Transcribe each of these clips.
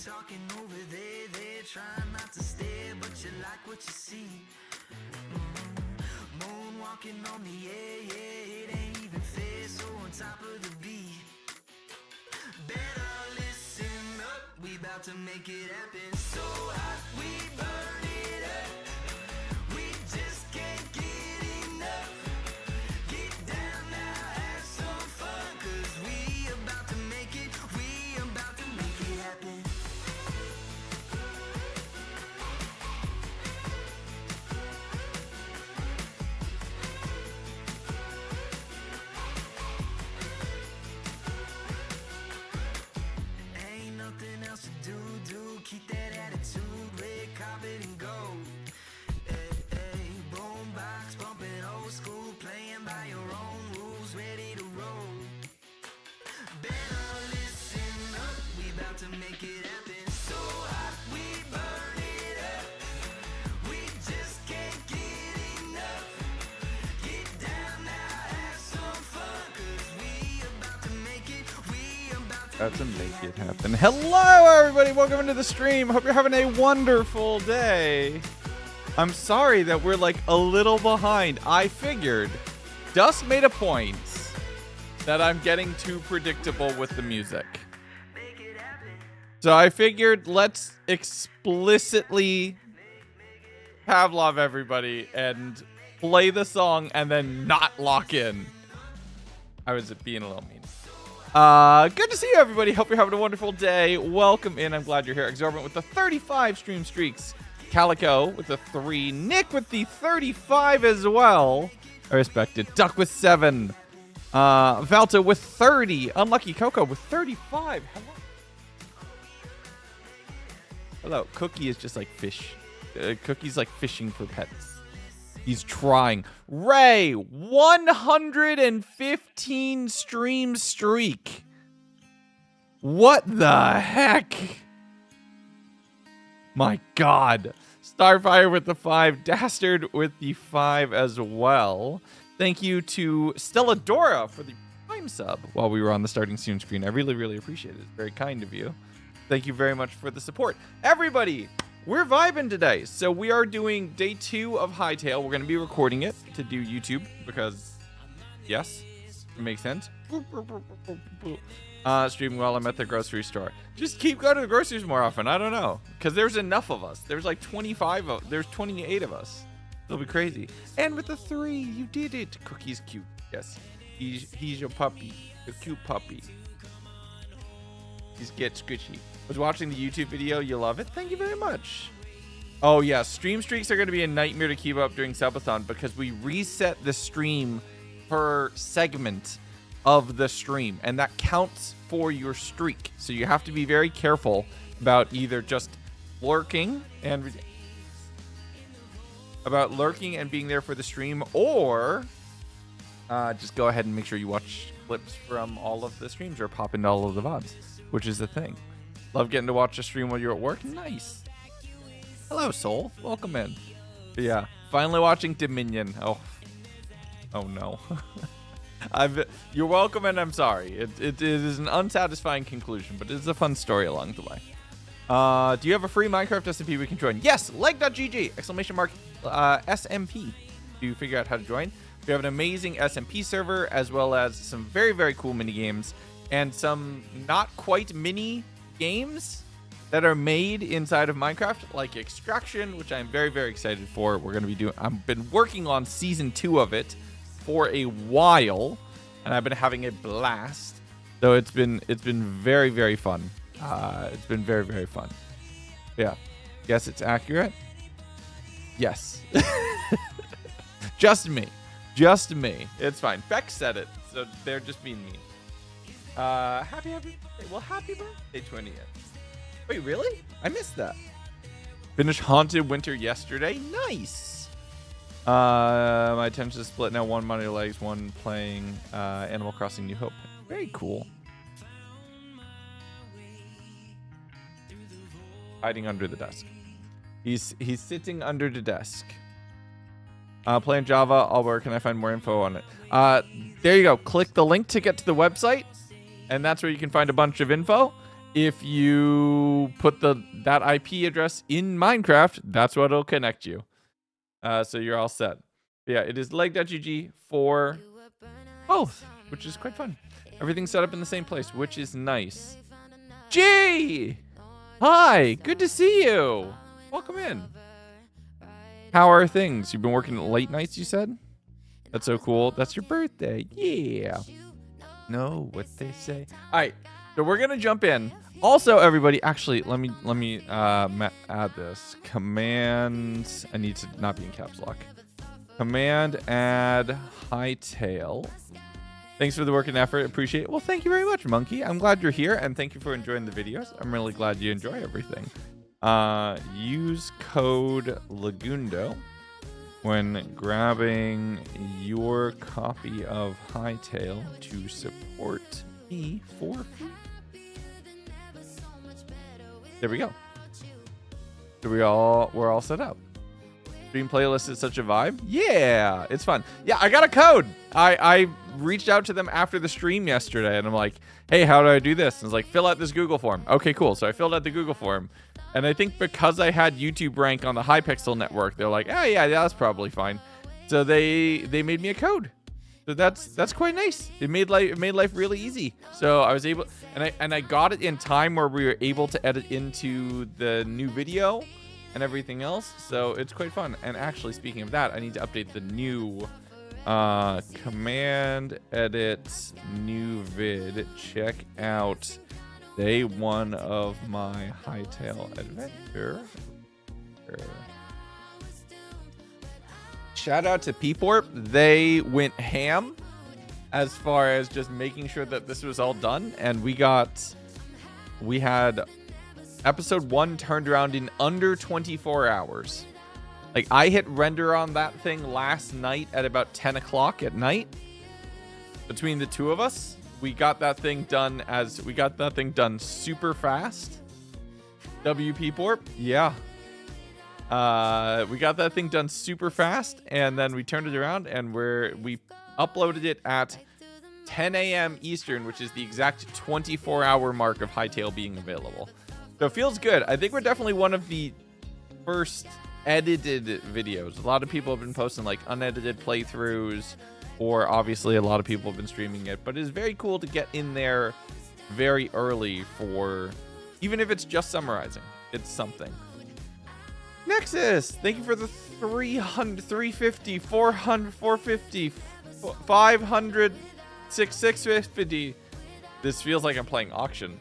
Talking over there, they're trying not to stare, but you like what you see. Moonwalking on the air, yeah, it ain't even fair, so on top of the beat. Better listen up, we about to make it happen. So hot, we burn it up. We just can't get enough. Get down now, have some fun, 'cause we own rules, ready to roll. Better listen up, we about to make it happen. So hot, we burn it up. We just can't get enough. Get down now, have some fun, 'cause we about to make it. We about to make it happen. Hello, everybody. Welcome into the stream. Hope you're having a wonderful day. I'm sorry that we're like a little behind. I figured Dust made a point that I'm getting too predictable with the music. So I figured let's explicitly Pavlov everybody and play the song and then not lock in. I was being a little mean. Good to see you, everybody. Hope you're having a wonderful day. Welcome in. I'm glad you're here. Exorbitant with the 35 stream streaks. Calico with the 3. Nick with the 35 as well. I respect it. Duck with 7. Valta with 30. Unlucky Coco with 35. Hello. Hello. Cookie is just like fish. Cookie's like fishing for pets. He's trying. Ray, 115 stream streak. What the heck? My God. Starfire with the 5. Dastard with the 5 as well. Thank you to Stelladora for the Prime sub while we were on the starting stream screen. I really, really appreciate it. It's very kind of you. Thank you very much for the support. Everybody, we're vibing today. So we are doing day 2 of Hytale. We're going to be recording it to do YouTube because, yes, it makes sense. Streaming while I'm at the grocery store. Just keep going to the groceries more often. I don't know. Because there's enough of us. There's like 25 of there's 28 of us. It'll be crazy. And with the 3, you did it. Cookie's cute. Yes. He's your puppy. A cute puppy. He's get squishy. Was watching the YouTube video. You love it. Thank you very much. Oh yeah, stream streaks are going to be a nightmare to keep up during subathon because we reset the stream per segment of the stream, and that counts for your streak. So you have to be very careful about either just lurking and being there for the stream, or just go ahead and make sure you watch clips from all of the streams or pop into all of the VODs, which is the thing. Love getting to watch a stream while you're at work. Nice. Hello, Soul. Welcome in. But yeah, finally watching Dominion. Oh no. You're welcome, and I'm sorry. It is an unsatisfying conclusion, but it's a fun story along the way. Do you have a free Minecraft SMP we can join? Yes, leg.gg, exclamation mark SMP to figure out how to join. We have an amazing SMP server, as well as some very, very cool mini games and some not quite mini games that are made inside of Minecraft, like Extraction, which I'm very, very excited for. We're going to be doing. I've been working on season 2 of it for a while, and I've been having a blast. So it's been very, very fun. It's been very, very fun. Yeah. Yes, it's accurate. Yes. Just me. It's fine. Beck said it, so they're just being mean. Happy birthday. Well, happy birthday, 20th. Wait, really? I missed that. Finished Haunted Winter yesterday. Nice. My attention is split now. 1 Money Legs, 1 playing Animal Crossing New Hope. Very cool. Hiding under the desk. He's sitting under the desk. Playing Java. All where can I find more info on it? There you go. Click the link to get to the website, and that's where you can find a bunch of info. If you put that IP address in Minecraft, that's what will connect you. So you're all set. Yeah, it is leg.gg for both, which is quite fun. Everything's set up in the same place, which is nice. G! Hi, good to see you. Welcome in. How are things? You've been working late nights, you said? That's so cool. That's your birthday. Yeah. Know what they say. All right, so we're going to jump in. Also, everybody, actually, let me add this. Command, I need to not be in caps lock. Command add Hytale. Thanks for the work and effort. Appreciate it. Well, thank you very much, Monkey. I'm glad you're here, and thank you for enjoying the videos. I'm really glad you enjoy everything. Use code Lagundo when grabbing your copy of Hytale to support me for free. There we go. So we're all set up. Stream playlist is such a vibe. Yeah, it's fun. Yeah, I got a code. I reached out to them after the stream yesterday, and I'm like, hey, how do I do this? And it's like, fill out this Google form. Okay, cool. So I filled out the Google form. And I think because I had YouTube rank on the Hypixel network, they're like, oh yeah, that's probably fine. So they made me a code. So that's quite nice. It made life really easy. So I was able, and I got it in time where we were able to edit into the new video and everything else. So it's quite fun. And actually, speaking of that, I need to update the new command edit new vid. Check out day 1 of my Hytale adventure. Shout out to Peeporp. They went ham as far as just making sure that this was all done. And we had episode 1 turned around in under 24 hours. Like, I hit render on that thing last night at about 10 o'clock at night. Between the two of us, we got that thing done super fast. WP Porp, yeah. We got that thing done super fast, and then we turned it around, and we uploaded it at 10 a.m. Eastern, which is the exact 24-hour mark of Hytale being available. So it feels good. I think we're definitely one of the first edited videos. A lot of people have been posting like unedited playthroughs, or obviously a lot of people have been streaming it, but it's very cool to get in there very early for, even if it's just summarizing, it's something. Nexus, thank you for the 300, 350, 400, 450, 500, 650. This feels like I'm playing auction.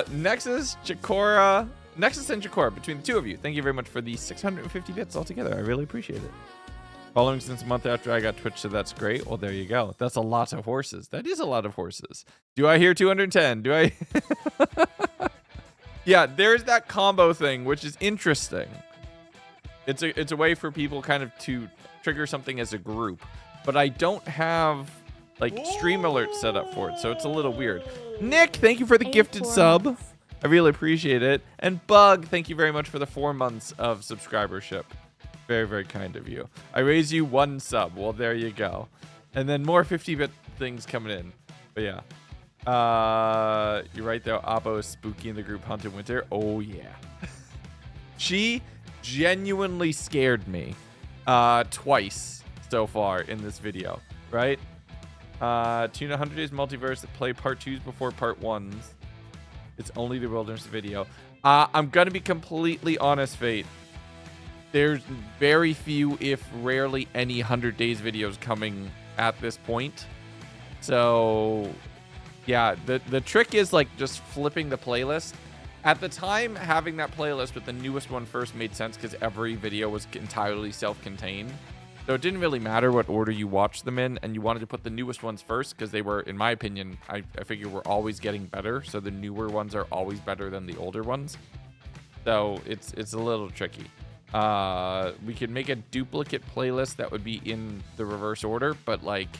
Nexus and Chikora, between the two of you, thank you very much for the 650 bits altogether. I really appreciate it. Following since a month after I got Twitch, so that's great. Well, there you go. That's a lot of horses. That is a lot of horses. Do I hear 210? Do I? Yeah, there's that combo thing, which is interesting. It's a way for people kind of to trigger something as a group, but I don't have like stream alerts set up for it, so it's a little weird. Nick, thank you for the gifted sub. I really appreciate it. And Bug, thank you very much for the 4 months of subscribership. Very, very kind of you. I raise you 1 sub. Well, there you go. And then more 50-bit things coming in. But yeah. You're right, though. Oppo is spooky in the group Hunt in Winter. Oh, yeah. She genuinely scared me twice so far in this video, right? Tune 100 Days Multiverse to play part 2s before part 1s. It's only the Wilderness video. I'm going to be completely honest, Fate. There's very few, if rarely any 100 Days videos coming at this point. So, yeah, the trick is like just flipping the playlist. At the time, having that playlist with the newest one first made sense because every video was entirely self-contained. So it didn't really matter what order you watched them in, and you wanted to put the newest ones first because they were, in my opinion, I figure we're always getting better. So the newer ones are always better than the older ones. So it's a little tricky. We could make a duplicate playlist that would be in the reverse order, but like,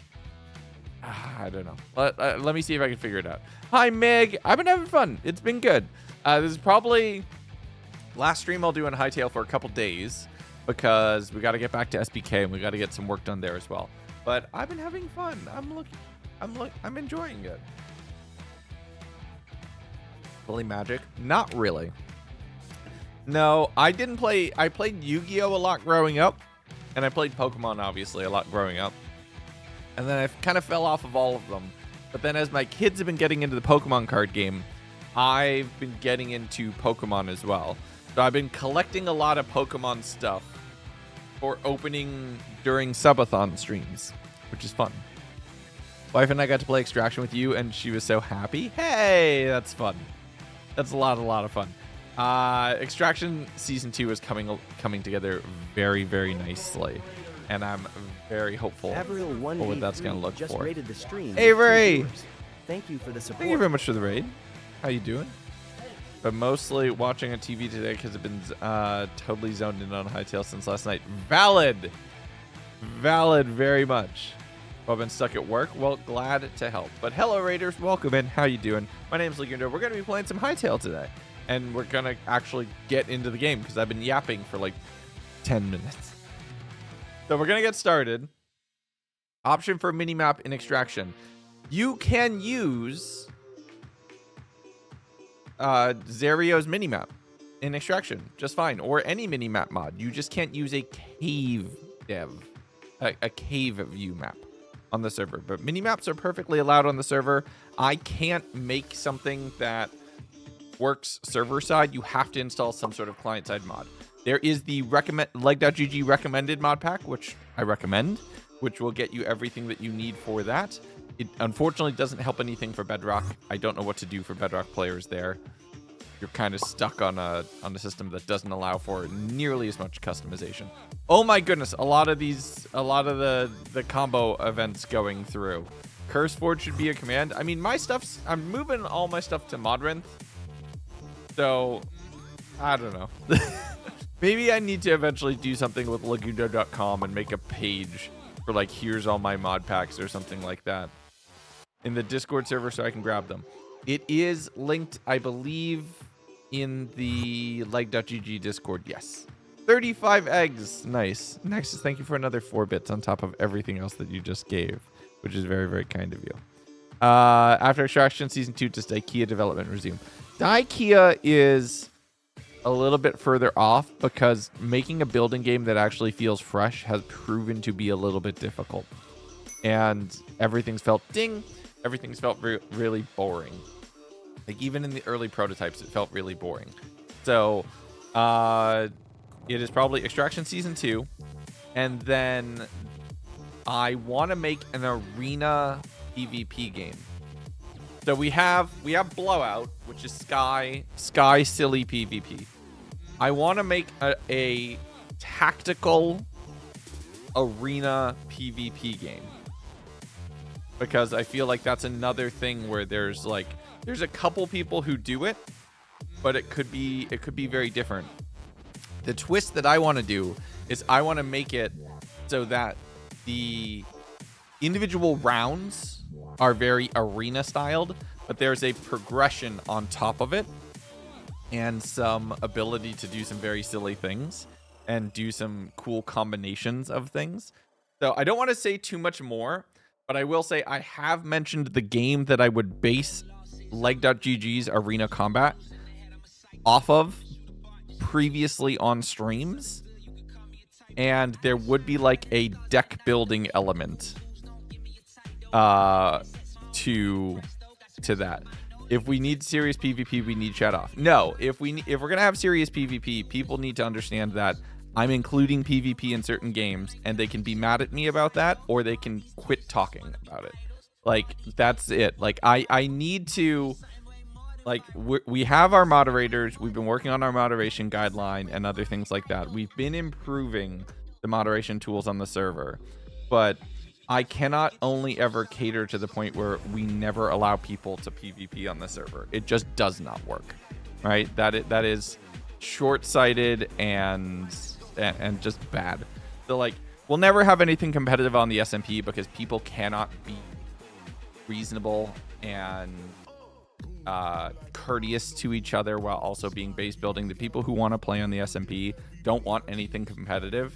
I don't know. Let me see if I can figure it out. Hi, Meg. I've been having fun. It's been good. This is probably last stream I'll do on Hytale for a couple days, because we got to get back to SBK and we got to get some work done there as well. But I've been having fun. I'm enjoying it. Fully Magic? Not really. No, I didn't play. I played Yu-Gi-Oh! A lot growing up, and I played Pokemon obviously a lot growing up. And then I kind of fell off of all of them. But then as my kids have been getting into the Pokemon card game, I've been getting into Pokemon as well. So I've been collecting a lot of Pokemon stuff for opening during subathon streams, which is fun. Wife and I got to play Extraction with you, and she was so happy. Hey, that's fun. That's a lot of fun. Extraction Season 2 is coming together very, very nicely, and I'm very hopeful for what that's going to look for. Rated the stream. Hey, Ray! Thank you for the support. Thank you very much for the raid. How you doing? but mostly watching on TV today because I've been totally zoned in on Hytale since last night. Valid very much. I've been stuck at work. Well, glad to help. But hello, Raiders. Welcome in. How you doing? My name's Legendo. We're going to be playing some Hytale today. And we're going to actually get into the game because I've been yapping for like 10 minutes. So we're going to get started. Option for minimap in Extraction. You can use Zario's minimap in Extraction just fine. Or any minimap mod. You just can't use a cave dev. A cave view map on the server, but minimaps are perfectly allowed on the server. I can't make something that works server side. You have to install some sort of client side mod. There is the leg.gg recommended mod pack, which I recommend, which will get you everything that you need for that. It unfortunately doesn't help anything for Bedrock. I don't know what to do for Bedrock players there. You're kind of stuck on a system that doesn't allow for nearly as much customization. Oh my goodness, a lot of the combo events going through. CurseForge should be a command. I mean, I'm moving all my stuff to Modrinth. So, I don't know. Maybe I need to eventually do something with Lagundo.com and make a page for like, here's all my mod packs or something like that in the Discord server so I can grab them. It is linked, I believe, in the leg.gg Discord. Yes. 35 eggs. Nice. Nexus, thank you for another 4 bits on top of everything else that you just gave, which is very, very kind of you. After Extraction Season 2, does Daikea development resume? Daikea is a little bit further off because making a building game that actually feels fresh has proven to be a little bit difficult. And everything's felt really boring. Like, even in the early prototypes, it felt really boring. So, it is probably Extraction Season 2. And then I want to make an arena PvP game. So we have Blowout, which is Sky Silly PvP. I want to make a tactical arena PvP game. Because I feel like that's another thing where there's a couple people who do it, but it could be very different. The twist that I want to do is I want to make it so that the individual rounds are very arena styled, but there's a progression on top of it and some ability to do some very silly things and do some cool combinations of things. So I don't want to say too much more, but I will say I have mentioned the game that I would base leg.gg's arena combat off of previously on streams, and there would be like a deck building element to that. If we need serious PvP, we need shut off. No, if we're gonna have serious PvP, people need to understand that I'm including PvP in certain games, and they can be mad at me about that, or they can quit talking about it. Like, that's it. Like, I need to, like, we have our moderators. We've been working on our moderation guideline and other things like that. We've been improving the moderation tools on the server, but I cannot only ever cater to the point where we never allow people to PvP on the server. It just does not work, right? That is short-sighted and just bad. So, like, we'll never have anything competitive on the SMP because people cannot be reasonable and courteous to each other while also being base building. The people who want to play on the SMP don't want anything competitive,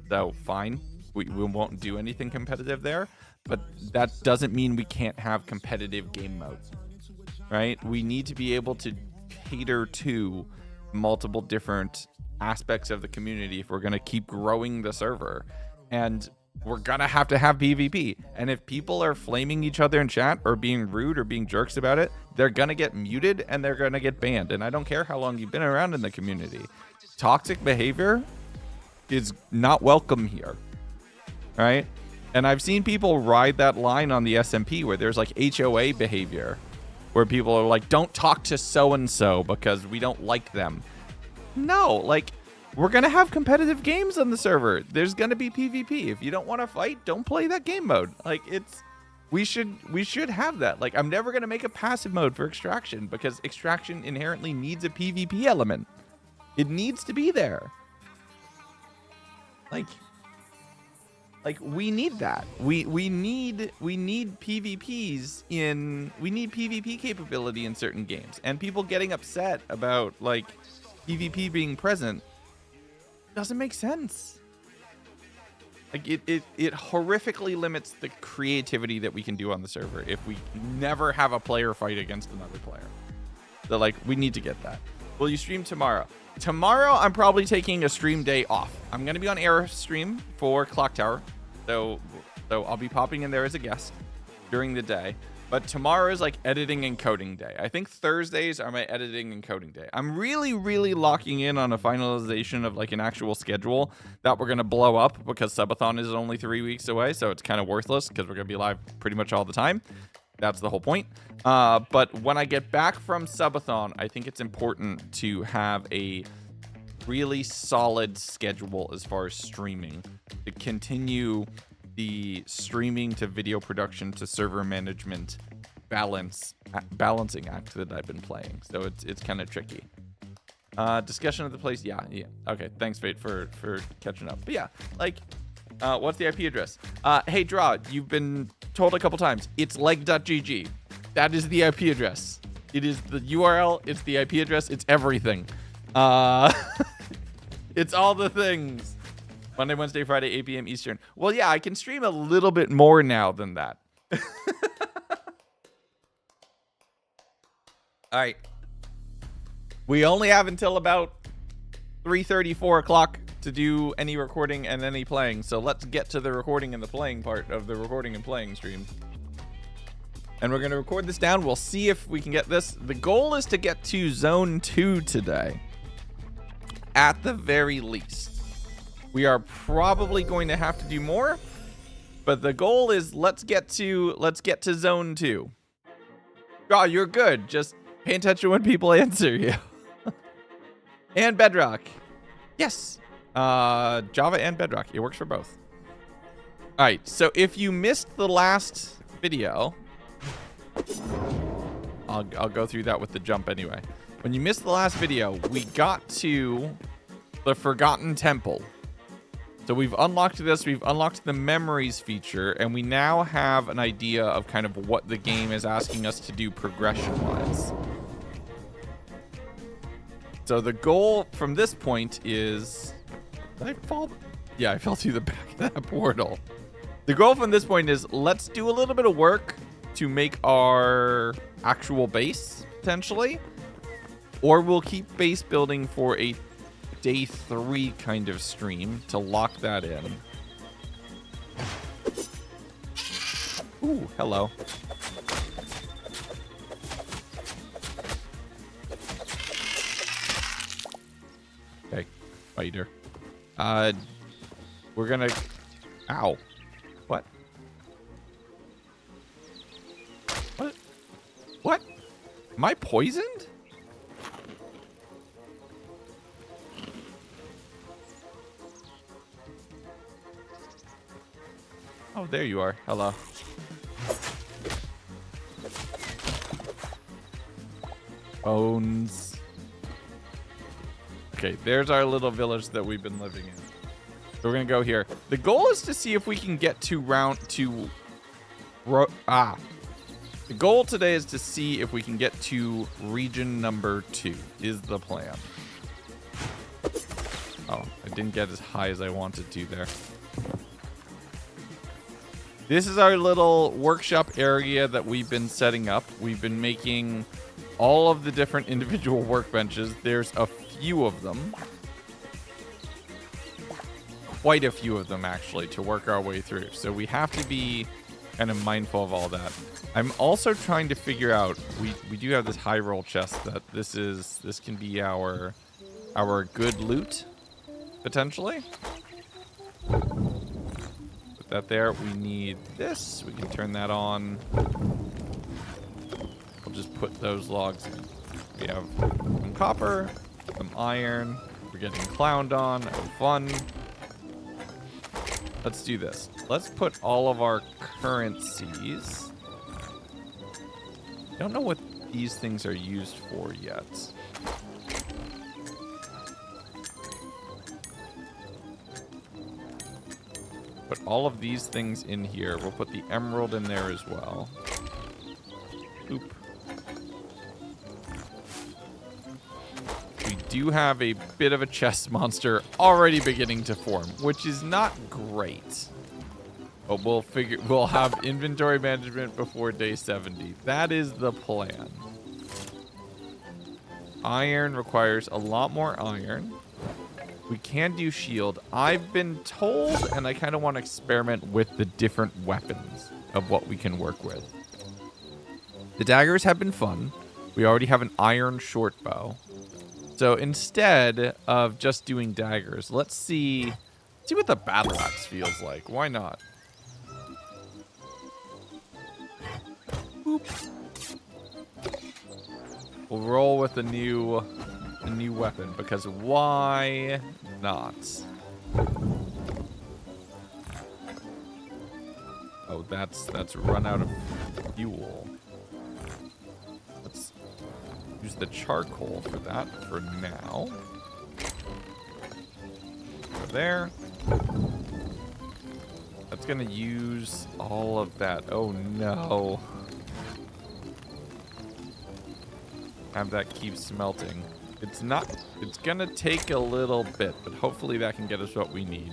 so fine, we won't do anything competitive there, but that doesn't mean we can't have competitive game modes, right? We need to be able to cater to multiple different aspects of the community if we're going to keep growing the server, and we're gonna have PvP. And if people are flaming each other in chat or being rude or being jerks about it, they're gonna get muted and they're gonna get banned. And I don't care how long you've been around in the community. Toxic behavior is not welcome here, right? And I've seen people ride that line on the SMP where there's like HOA behavior, where people are like, don't talk to so-and-so because we don't like them. No, like, we're going to have competitive games on the server. There's going to be PvP. If you don't want to fight, don't play that game mode. Like, We should have that. Like, I'm never going to make a passive mode for extraction because extraction inherently needs a PvP element. It needs to be there. Like we need that. We need PvPs in we need PvP capability in certain games. And people getting upset about like PvP being present doesn't make sense. Like it horrifically limits the creativity that we can do on the server if we never have a player fight against another player. So like we need to get that. Will you stream tomorrow? Tomorrow I'm probably taking a stream day off. I'm gonna be on Airstream for Clock Tower, so I'll be popping in there as a guest during the day. But tomorrow is like editing and coding day. I think Thursdays are my editing and coding day. I'm really, really locking in on a finalization of like an actual schedule that we're gonna blow up because Subathon is only 3 weeks away, so it's kind of worthless because we're gonna be live pretty much all the time. That's the whole point. But when I get back from Subathon, I think it's important to have a really solid schedule as far as streaming to continue the streaming to video production to server management balancing act that I've been playing. So it's kind of tricky. Discussion of the place. Yeah. Okay. Thanks, Fate, for catching up. But yeah, like, what's the IP address? Hey, Draw, you've been told a couple times. It's leg.gg. That is the IP address. It is the URL. It's the IP address. It's everything. It's all the things. Monday, Wednesday, Friday, 8 p.m. Eastern. Well, yeah, I can stream a little bit more now than that. All right. We only have until about 3:30, 4 o'clock to do any recording and any playing. So let's get to the recording and the playing part of the recording and playing stream. And we're going to record this down. We'll see if we can get this. The goal is to get to Zone 2 today. At the very least. We are probably going to have to do more. But the goal is let's get to Zone 2. Oh, you're good. Just pay attention when people answer you. And Bedrock. Yes. Java and Bedrock. It works for both. All right. So if you missed the last video, I'll go through that with the jump anyway. When you missed the last video, we got to the Forgotten Temple. So we've unlocked this. We've unlocked the memories feature, and we now have an idea of kind of what the game is asking us to do progression-wise. So the goal from this point is... Did I fall? Yeah, I fell through the back of that portal. The goal from this point is let's do a little bit of work to make our actual base, potentially. Or we'll keep base building for a day 3 kind of stream to lock that in. Ooh, hello. Okay, spider. We're gonna... Ow. What? What? What? Am I poisoned? Oh, there you are. Hello. Bones. Okay, there's our little village that we've been living in. So we're gonna go here. The goal is to see if we can get to The goal today is to see if we can get to region number 2, is the plan. Oh, I didn't get as high as I wanted to there. This is our little workshop area that we've been setting up. We've been making all of the different individual workbenches. There's a few of them. Quite a few of them, actually, to work our way through. So we have to be kind of mindful of all that. I'm also trying to figure out, we do have this high roll chest that this can be our good loot, potentially. Put that there. We need this. We can turn that on. We'll just put those logs in. We have some copper, some iron. We're getting clowned on. Fun. Let's do this. Let's put all of our currencies. I don't know what these things are used for yet. Put all of these things in here. We'll put the emerald in there as well. Oop. We do have a bit of a chest monster already beginning to form, which is not great. But we'll have inventory management before day 70. That is the plan. Iron requires a lot more iron. We can do shield. I've been told, and I kind of want to experiment with the different weapons of what we can work with. The daggers have been fun. We already have an iron short bow. So instead of just doing daggers, let's see what the battle axe feels like. Why not? Boop. We'll roll with a new weapon because why not? Oh, that's run out of fuel. Let's use the charcoal for that for now. Go there. That's gonna use all of that. Oh no. Have that keep smelting. It's gonna take a little bit, but hopefully that can get us what we need.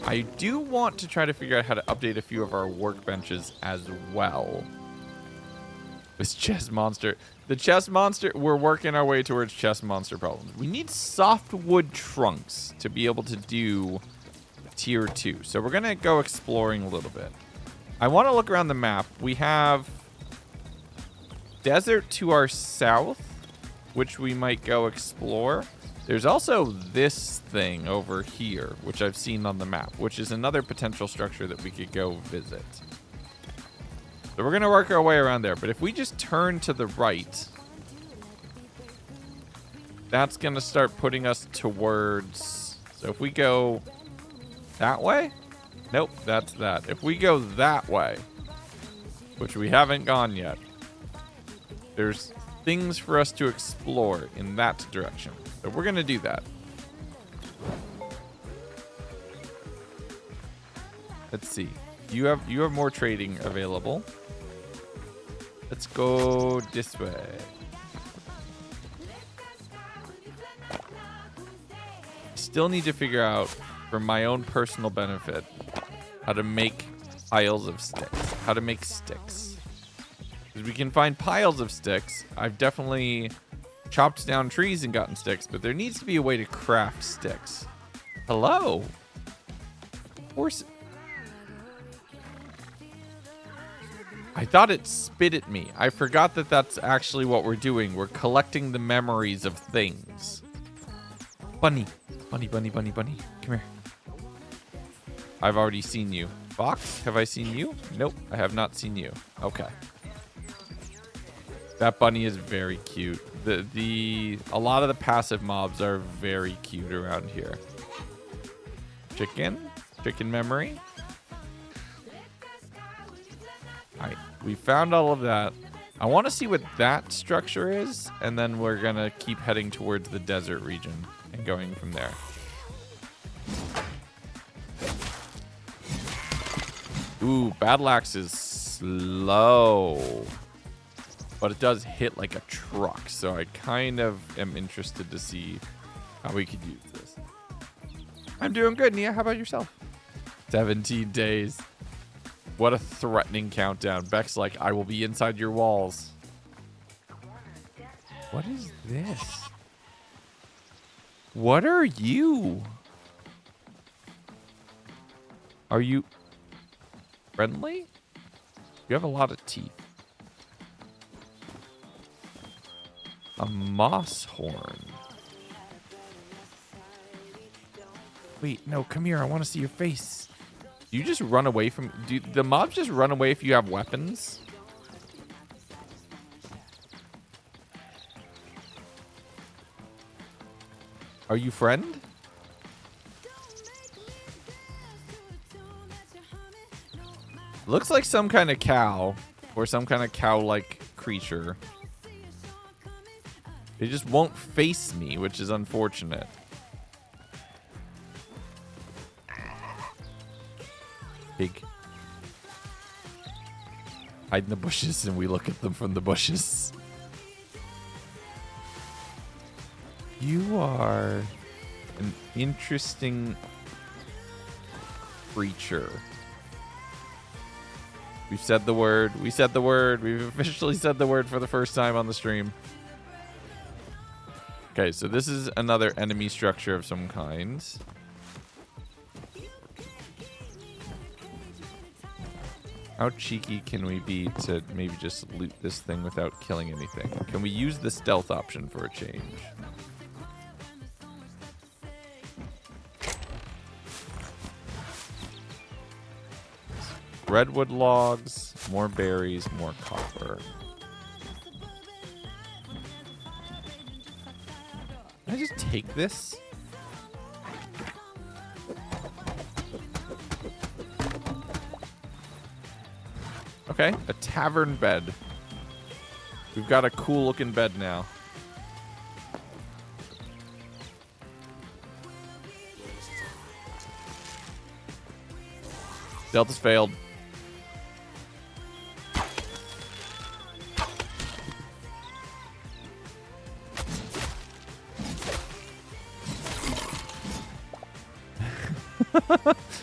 I do want to try to figure out how to update a few of our workbenches as well. This chest monster. The chest monster, we're working our way towards chest monster problems. We need softwood trunks to be able to do tier 2. So we're gonna go exploring a little bit. I want to look around the map. We have desert to our south, which we might go explore. There's also this thing over here, which I've seen on the map, which is another potential structure that we could go visit. So we're going to work our way around there. But if we just turn to the right, that's going to start putting us towards... So if we go that way? Nope, that's that. If we go that way, which we haven't gone yet, there's things for us to explore in that direction. So we're going to do that. Let's see. You have more trading available. Let's go this way. Still need to figure out, for my own personal benefit, how to make piles of sticks. How to make sticks. Because we can find piles of sticks. I've definitely chopped down trees and gotten sticks, but there needs to be a way to craft sticks. Hello? Horse. I thought it spit at me. I forgot that that's actually what we're doing. We're collecting the memories of things. Bunny. Bunny, bunny, bunny, bunny. Come here. I've already seen you. Fox, have I seen you? Nope, I have not seen you. Okay. That bunny is very cute. A lot of the passive mobs are very cute around here. Chicken memory. All right, we found all of that. I want to see what that structure is, and then we're gonna keep heading towards the desert region and going from there. Ooh, battle axe is slow. But it does hit like a truck, so I kind of am interested to see how we could use this. I'm doing good, Nia. How about yourself? 17 days. What a threatening countdown. Beck's like, I will be inside your walls. What is this? What are you? Are you friendly? You have a lot of teeth. A moss horn. Wait, no, come here. I want to see your face. Do you just run away from... Do the mobs just run away if you have weapons? Are you friend? Looks like some kind of cow or some kind of cow-like creature. It just won't face me, which is unfortunate. Pig. Hide in the bushes and we look at them from the bushes. You are an interesting creature. We've said the word. We said the word. We've officially said the word for the first time on the stream. Okay, so this is another enemy structure of some kind. How cheeky can we be to maybe just loot this thing without killing anything? Can we use the stealth option for a change? Redwood logs, more berries, more copper. Can I just take this? Okay, a tavern bed. We've got a cool looking bed now. Delta's failed.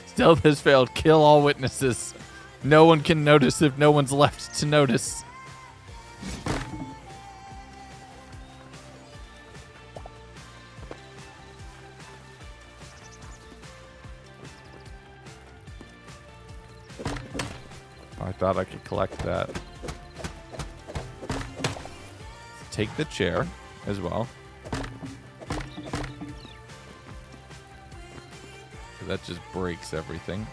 Stealth has failed. Kill all witnesses. No one can notice if no one's left to notice. I thought I could collect that. Take the chair as well. That just breaks everything.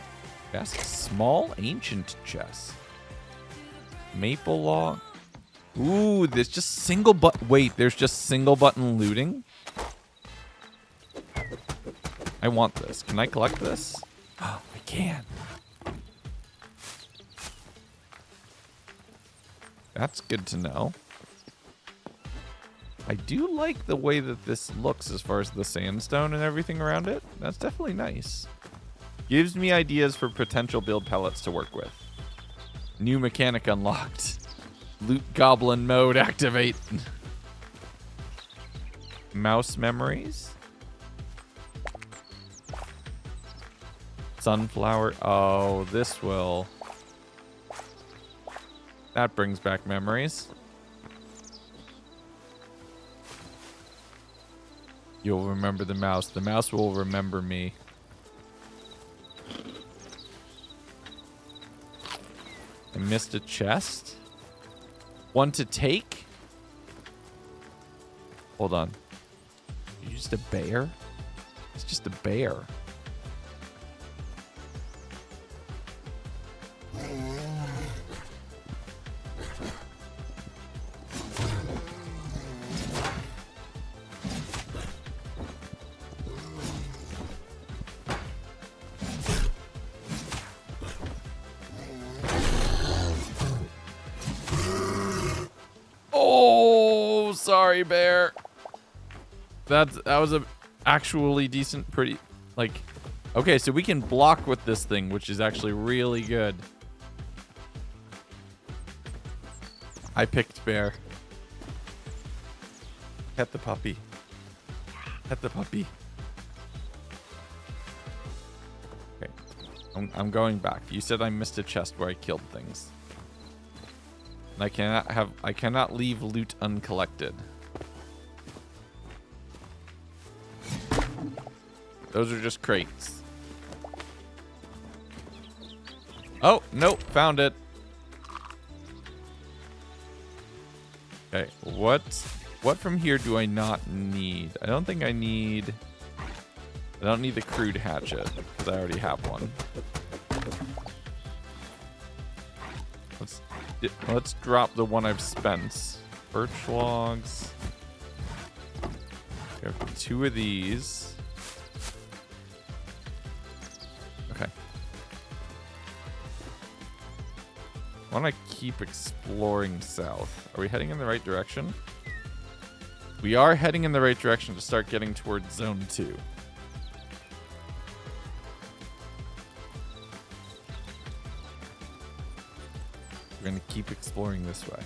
Yes, small ancient chest. Maple log. Ooh, there's just single button. Wait, there's just single button looting? I want this. Can I collect this? Oh, I can. That's good to know. I do like the way that this looks as far as the sandstone and everything around it. That's definitely nice. Gives me ideas for potential build pellets to work with. New mechanic unlocked. Loot goblin mode activate. Mouse memories. Sunflower. Oh, this will. That brings back memories. You'll remember the mouse. The mouse will remember me. I missed a chest. One to take? Hold on. You just a bear? It's just a bear. Oh, sorry, bear. That was a actually decent, pretty, like, okay, so we can block with this thing, which is actually really good. I picked bear. Pet the puppy. Pet the puppy. Okay, I'm going back. You said I missed a chest where I killed things. And I cannot leave loot uncollected. Those are just crates. Oh, nope, found it. Okay, what from here do I not need? I don't think I need. I don't need the crude hatchet because I already have one. Let's drop the one I've spent. Birch logs. We have 2 of these. Okay. I want to keep exploring south. Are we heading in the right direction? We are heading in the right direction to start getting towards zone 2. We're going to keep exploring this way.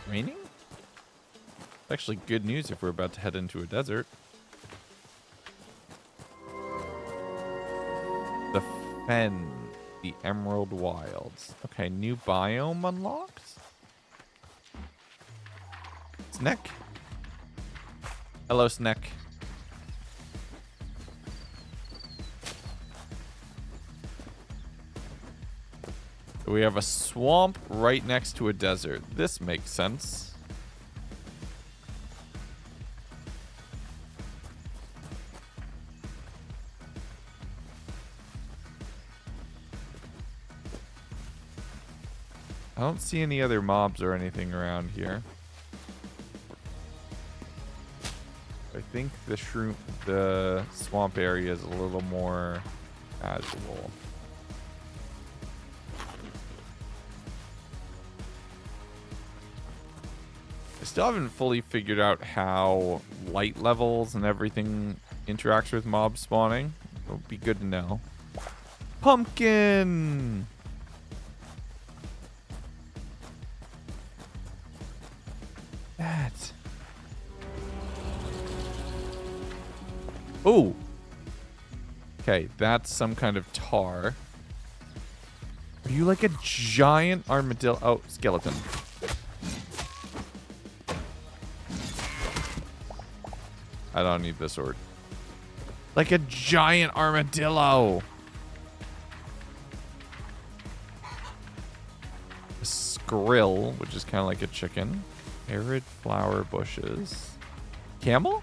Raining? Actually, good news if we're about to head into a desert. The Fen, the Emerald Wilds. Okay, new biome unlocked. Snack. Hello, Snack. We have a swamp right next to a desert. This makes sense. I don't see any other mobs or anything around here. I think the swamp area is a little more casual. I still haven't fully figured out how light levels and everything interacts with mob spawning. It would be good to know. Pumpkin! That. Oh. Okay, that's some kind of tar. Are you like a giant armadillo? Oh, skeleton. I don't need this sword. Like a giant armadillo. A skrill, which is kind of like a chicken. Arid flower bushes. Camel?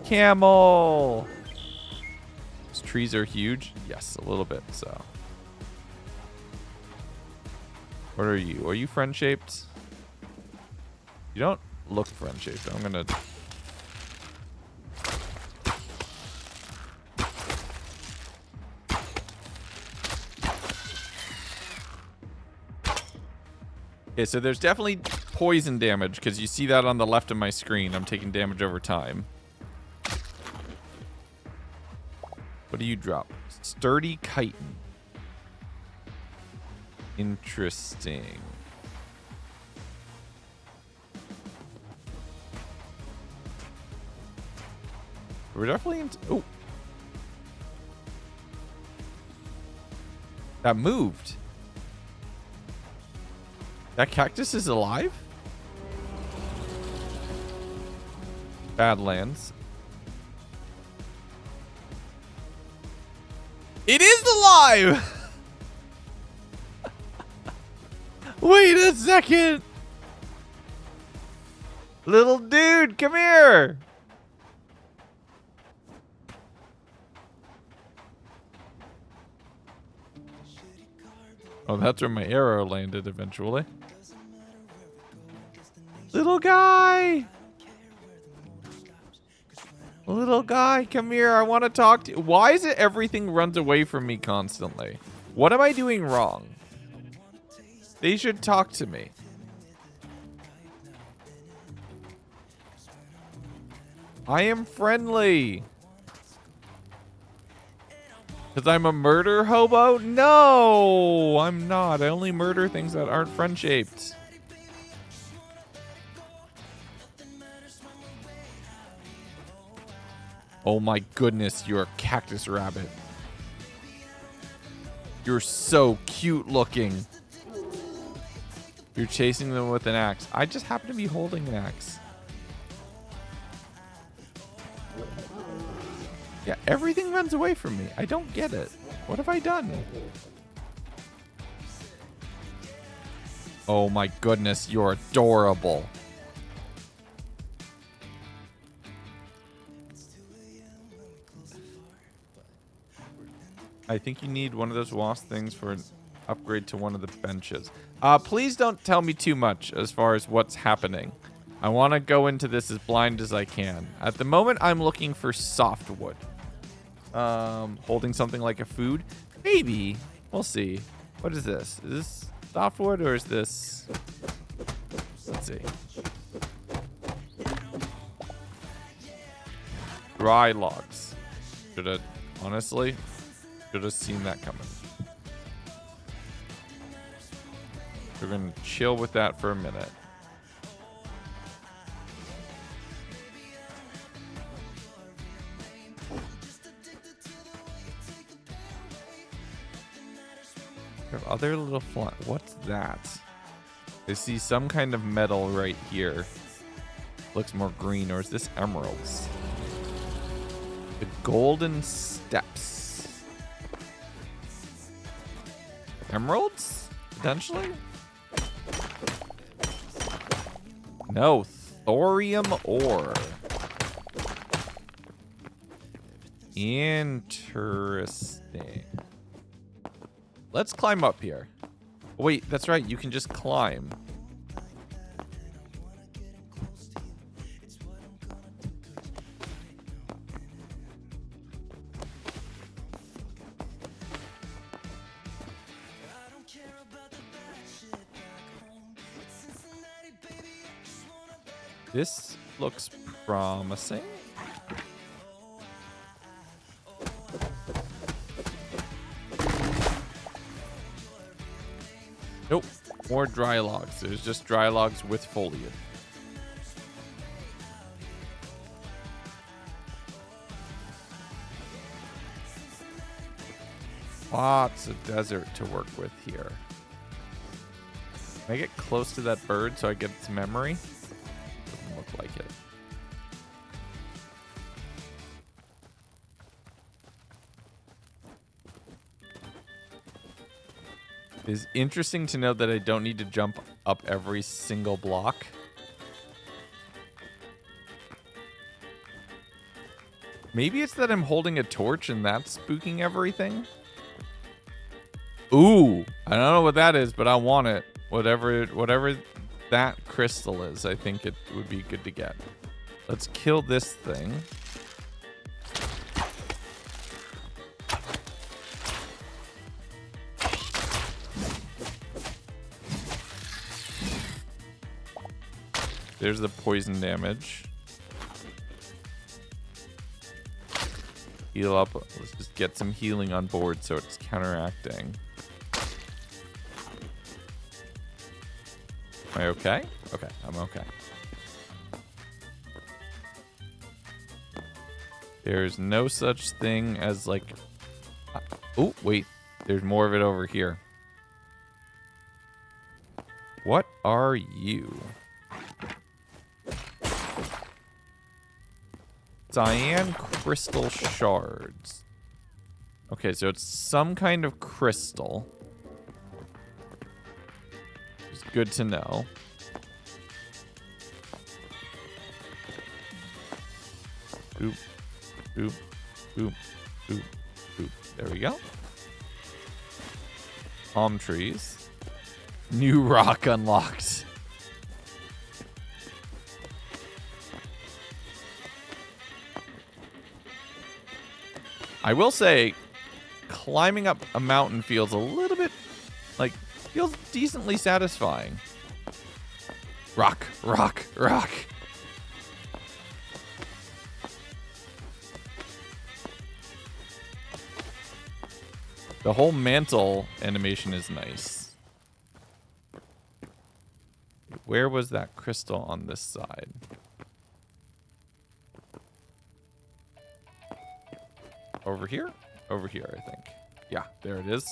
Camel! These trees are huge. Yes, a little bit so. What are you? Are you friend-shaped? You don't look friend-shaped. I'm gonna... Okay, so there's definitely poison damage, because you see that on the left of my screen. I'm taking damage over time. What do you drop? Sturdy chitin. Interesting. We're definitely into... Oh. That moved. That cactus is alive? Badlands. It is alive! Wait a second! Little dude, come here! Oh, that's where my arrow landed eventually. Little guy! Little guy, come here. I want to talk to you. Why is it everything runs away from me constantly? What am I doing wrong? They should talk to me. I am friendly. Because I'm a murder hobo? No, I'm not. I only murder things that aren't friend-shaped. Oh my goodness, you're a cactus rabbit. You're so cute looking. You're chasing them with an axe. I just happen to be holding an axe. Yeah, everything runs away from me. I don't get it. What have I done? Oh my goodness, you're adorable. I think you need one of those wasp things for an upgrade to one of the benches. Please don't tell me too much as far as what's happening. I want to go into this as blind as I can. At the moment, I'm looking for softwood. Holding something like a food. Maybe. We'll see. What is this? Is this softwood or is this... Let's see. Dry logs. Should have, honestly, should have seen that coming. We're going to chill with that for a minute. There are other little what's that? I see some kind of metal right here. Looks more green, or is this emeralds? The golden steps. Emeralds? Potentially? No, thorium ore. Interesting. Let's climb up here. Wait, that's right. You can just climb. This looks promising. Nope, more dry logs. There's just dry logs with foliage. Lots of desert to work with here. Can I get close to that bird so I get its memory? Doesn't look like it. It's interesting to know that I don't need to jump up every single block. Maybe it's that I'm holding a torch and that's spooking everything. Ooh, I don't know what that is, but I want it. Whatever that crystal is, I think it would be good to get. Let's kill this thing. There's the poison damage. Heal up. Let's just get some healing on board so it's counteracting. Am I okay? Okay, I'm okay. There's no such thing as like... Oh, wait. There's more of it over here. What are you? Cyan crystal shards. Okay, so it's some kind of crystal. It's good to know. Boop, boop, boop, boop, boop. There we go. Palm trees. New rock unlocked. I will say, climbing up a mountain feels a little bit, like, feels decently satisfying. Rock, rock, rock. The whole mantle animation is nice. Where was that crystal on this side? Over here? Over here, I think. Yeah, there it is.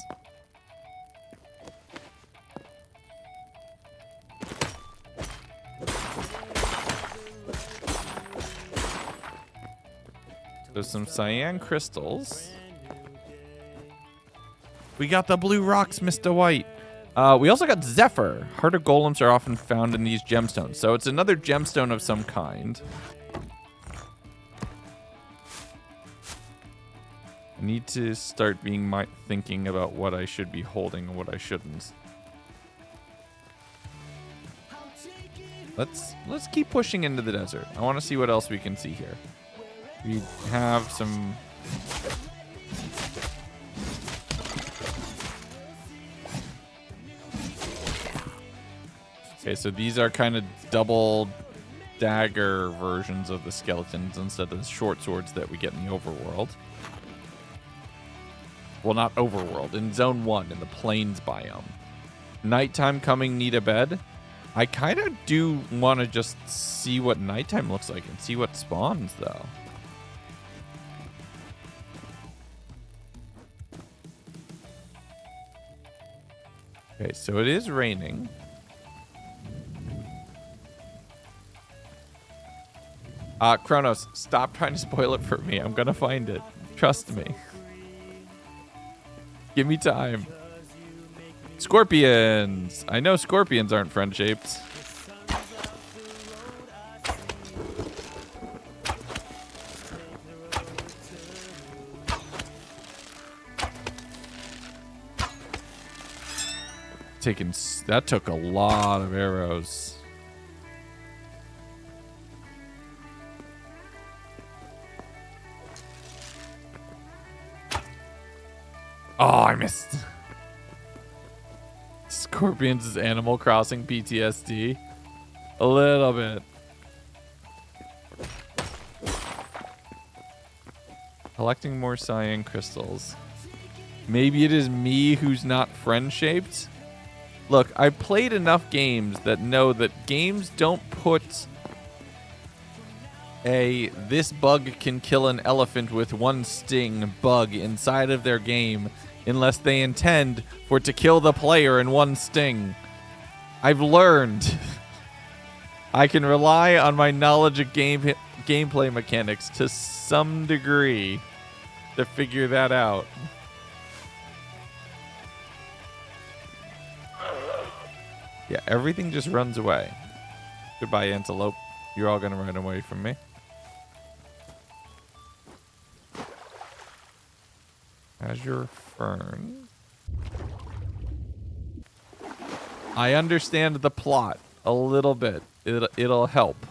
There's some cyan crystals. We got the blue rocks, Mr. White. We also got Zephyr. Harder golems are often found in these gemstones. So it's another gemstone of some kind. I need to start thinking about what I should be holding and what I shouldn't. let's keep pushing into the desert. I want to see what else we can see here. We have some. Okay, so these are kind of double dagger versions of the skeletons instead of the short swords that we get in the overworld. Well, not overworld, in zone 1 in the plains biome. Nighttime coming, need a bed. I kind of do want to just see what nighttime looks like and see what spawns, though. Okay, so it is raining. Kronos, stop trying to spoil it for me. I'm gonna find it. Trust me. Give me time. Scorpions. I know scorpions aren't friend-shaped. That took a lot of arrows. Oh, I missed. Scorpions is Animal Crossing PTSD. A little bit. Collecting more cyan crystals. Maybe it is me who's not friend-shaped. Look, I've played enough games that know that games don't put this bug can kill an elephant with one sting bug inside of their game unless they intend for it to kill the player in one sting. I've learned. I can rely on my knowledge of gameplay mechanics to some degree to figure that out. Yeah, everything just runs away. Goodbye, antelope. You're all gonna run away from me. Azure Fern. I understand the plot a little bit. It'll help.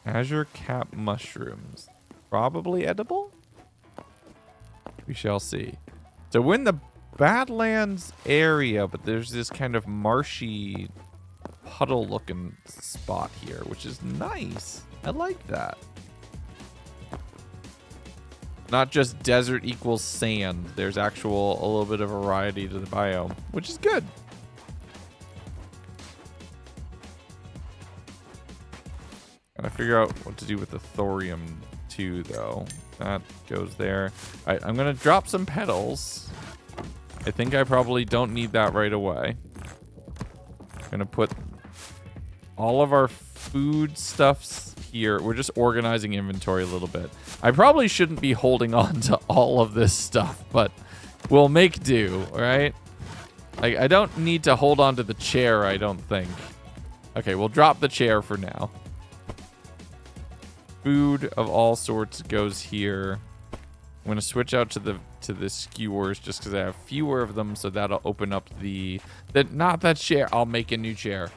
Azure Cap Mushrooms. Probably edible? We shall see. So we're in the Badlands area, but there's this kind of marshy puddle looking spot here, which is nice. I like that. Not just desert equals sand. There's a little bit of variety to the biome, which is good. Gotta figure out what to do with the thorium too, though. That goes there. All right, I'm gonna drop some petals. I think I probably don't need that right away. I'm gonna put all of our food stuffs here. We're just organizing inventory a little bit. I probably shouldn't be holding on to all of this stuff, but we'll make do, right? I don't need to hold on to the chair, I don't think. Okay, we'll drop the chair for now. Food of all sorts goes here. I'm gonna switch out to the skewers just because I have fewer of them, so that'll open up not that chair. I'll make a new chair.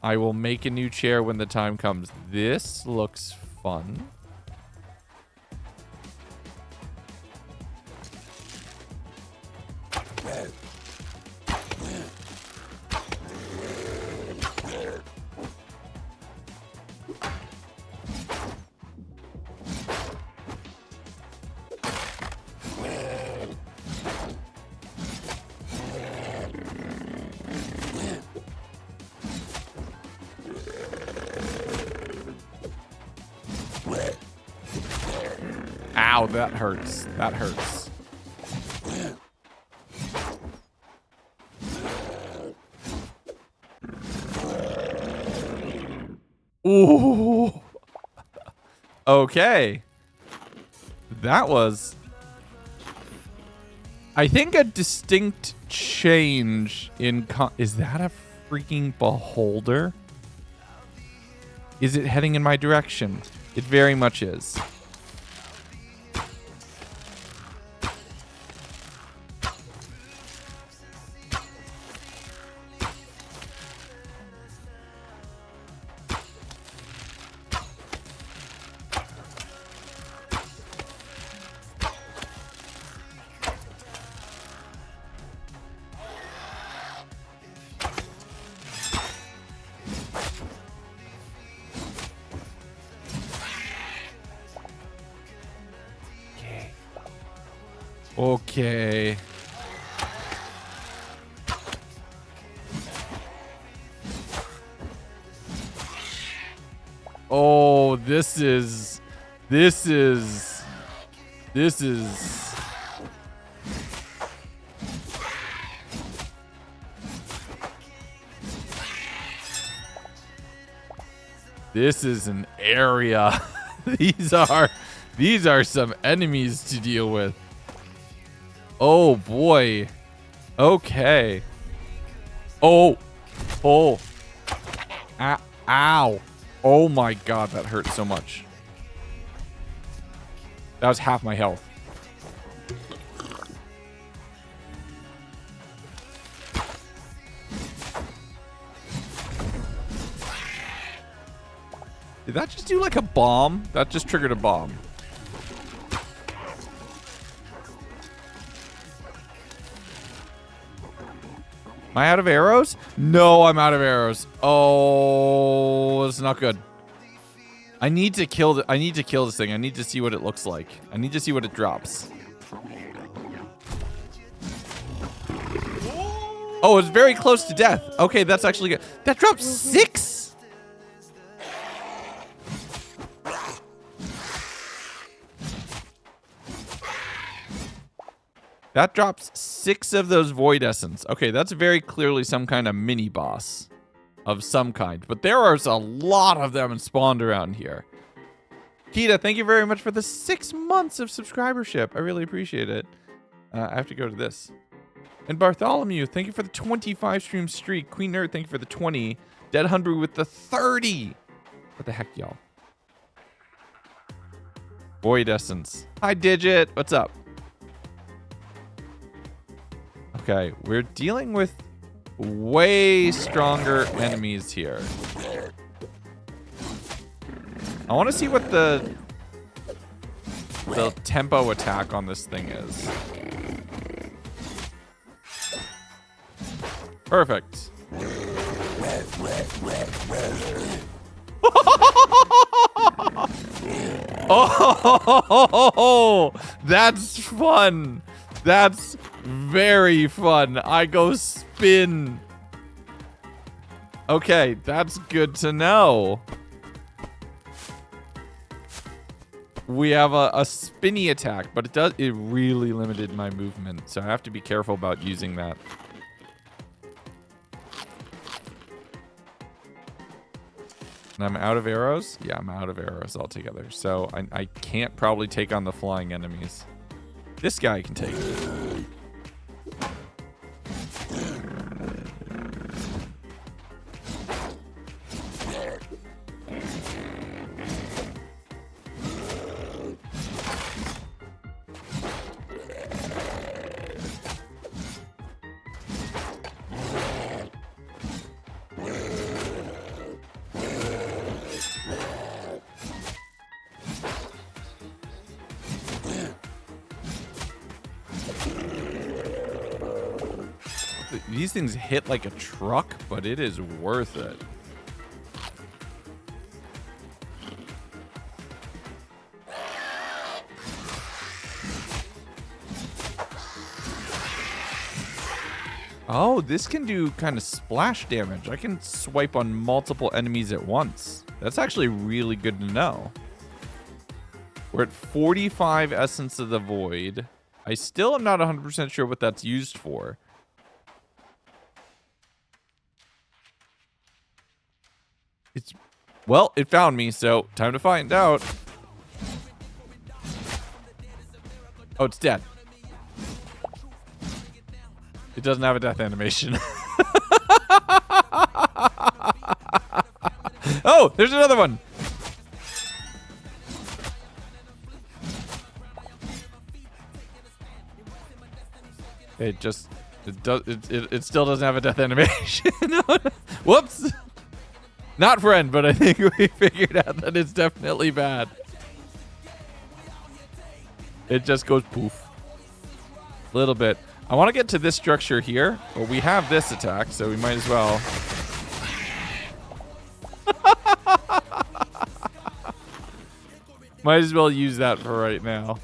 I will make a new chair when the time comes. This looks fun. Ow, that hurts. That hurts. Ooh. Okay. That was, I think, a distinct change in is that a freaking beholder? Is it heading in my direction? It very much is. Okay. Oh, this is. This is. This is an area. These are some enemies to deal with. Oh boy. Okay. Oh. Oh. Ow. Oh my god, that hurt so much. That was half my health. Did that just do like a bomb? That just triggered a bomb. Am I out of arrows? No, I'm out of arrows. Oh, it's not good. I need to kill this thing. I need to see what it looks like. I need to see what it drops. Oh, it's very close to death. Okay, that's actually good. That drops 6? That drops 6 of those void essence. Okay, that's very clearly some kind of mini boss of some kind. But there are a lot of them spawned around here. Kita, thank you very much for the 6 months of subscribership. I really appreciate it. I have to go to this. And Bartholomew, thank you for the 25 stream streak. Queen Nerd, thank you for the 20. Dead Hungry with the 30. What the heck, y'all? Void essence. Hi, Digit. What's up? Okay, we're dealing with way stronger enemies here. I want to see what the tempo attack on this thing is. Perfect. Oh, that's fun. That's very fun. I go spin. Okay, that's good to know. We have a spinny attack, but it really limited my movement, so I have to be careful about using that. And I'm out of arrows? Yeah, I'm out of arrows altogether. So I can't probably take on the flying enemies. This guy can take it. These things hit like a truck, but it is worth it. Oh, this can do kind of splash damage. I can swipe on multiple enemies at once. That's actually really good to know. We're at 45 Essence of the Void. I still am not 100% sure what that's used for. Well, it found me, so time to find out. Oh, it's dead. It doesn't have a death animation. Oh, there's another one. It still doesn't have a death animation. Whoops. Not friend, but I think we figured out that it's definitely bad. It just goes poof. A little bit. I want to get to this structure here, but we have this attack, so we might as well. Might as well use that for right now.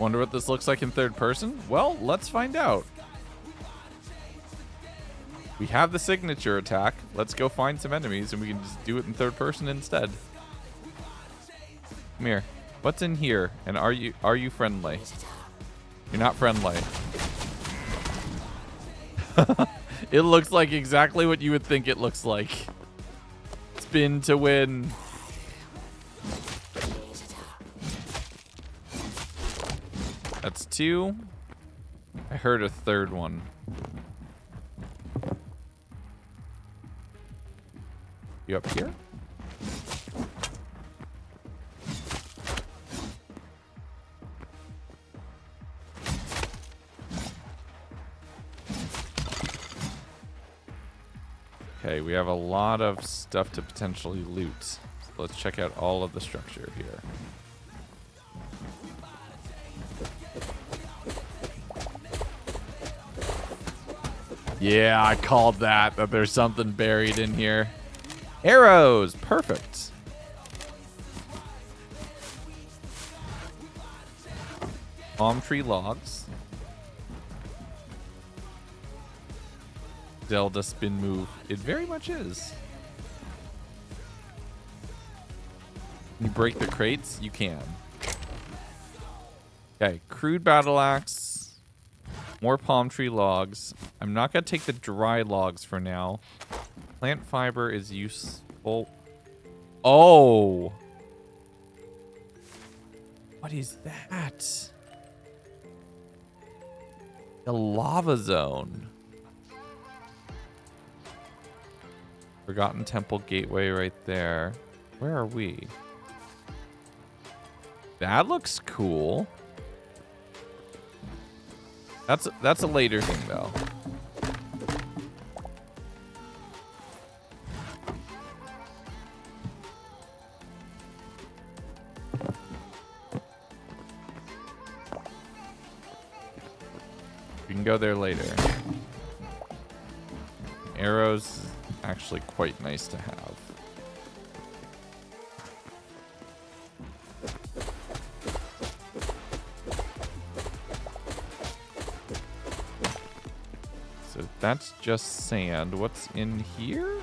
Wonder what this looks like in third person? Well, let's find out. We have the signature attack. Let's go find some enemies and we can just do it in third person instead. Come here. What's in here? And are you friendly? You're not friendly. It looks like exactly what you would think it looks like. Spin to win. That's 2. I heard a third one. You up here? Okay, we have a lot of stuff to potentially loot. So let's check out all of the structure here. Yeah, I called that there's something buried in here. Arrows, perfect. Palm tree logs. Zelda spin move. It very much is. Can you break the crates? You can. Okay, crude battle axe. More palm tree logs. I'm not going to take the dry logs for now. Plant fiber is useful. Oh! What is that? The lava zone. Forgotten Temple Gateway right there. Where are we? That looks cool. That's a later thing though. We can go there later. Arrows, actually quite nice to have. So that's just sand. What's in here?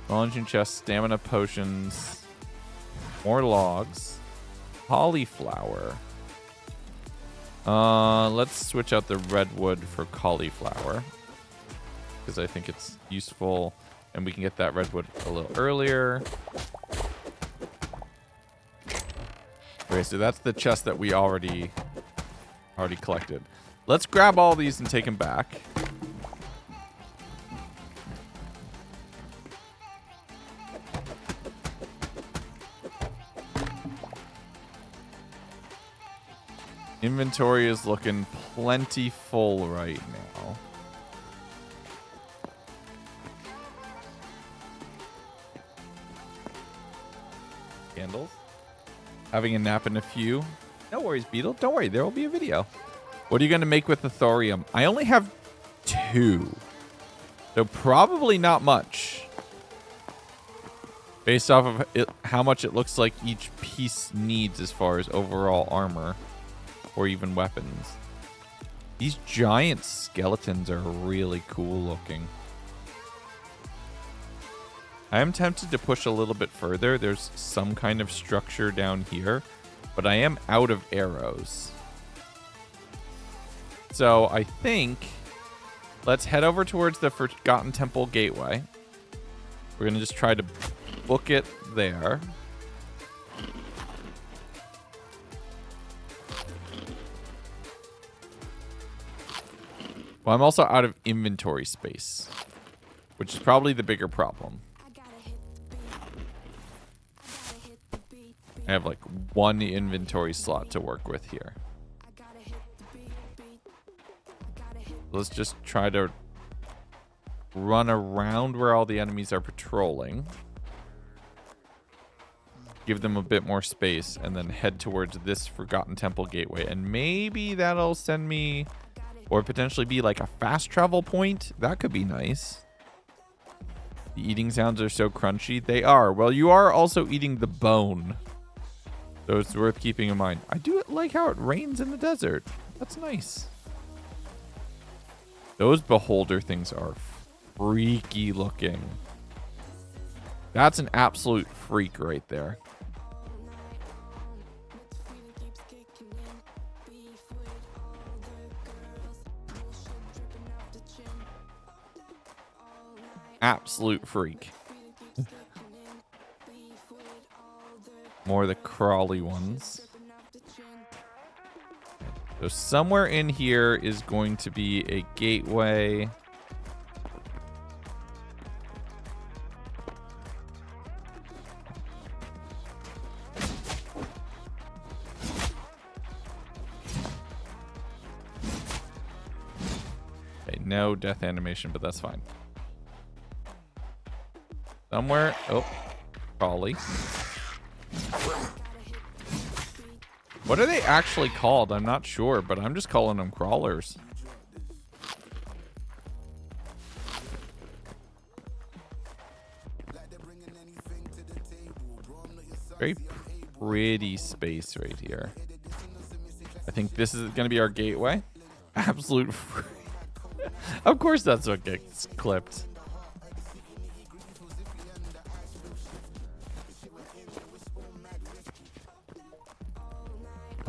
Launching chest, stamina potions, more logs, cauliflower. Let's switch out the redwood for cauliflower because I think it's useful and we can get that redwood a little earlier. Okay, so that's the chest that we already collected. Let's grab all these and take them back. Inventory is looking plenty full right now. Candles. Having a nap in a few. No worries, Beetle. Don't worry. There will be a video. What are you going to make with the thorium? I only have 2. So probably not much. Based off of it, how much it looks like each piece needs as far as overall armor. Or even weapons. These giant skeletons are really cool looking. I am tempted to push a little bit further. There's some kind of structure down here, but I am out of arrows. So I think let's head over towards the Forgotten Temple Gateway. We're going to just try to book it there. Well, I'm also out of inventory space, which is probably the bigger problem. I have like 1 inventory slot to work with here. Let's just try to run around where all the enemies are patrolling. Give them a bit more space and then head towards this Forgotten Temple Gateway. And maybe that'll send me... Or potentially be like a fast travel point. That could be nice. The eating sounds are so crunchy. They are. Well, you are also eating the bone. So it's worth keeping in mind. I do like how it rains in the desert. That's nice. Those beholder things are freaky looking. That's an absolute freak right there. Absolute freak. More of the crawly ones. So somewhere in here is going to be a gateway. Okay, no death animation, but that's fine. Somewhere. Oh, crawly. What are they actually called? I'm not sure, but I'm just calling them crawlers. Very pretty space right here. I think this is going to be our gateway. Absolute free. Of course that's what gets clipped.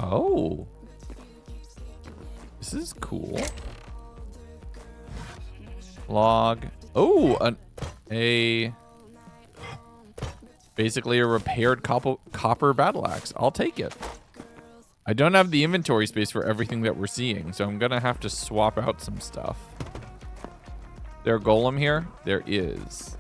Oh, this is cool. Log. Oh, basically a repaired copper battle axe. I'll take it. I don't have the inventory space for everything that we're seeing, so I'm gonna have to swap out some stuff. Is there a golem here? There is.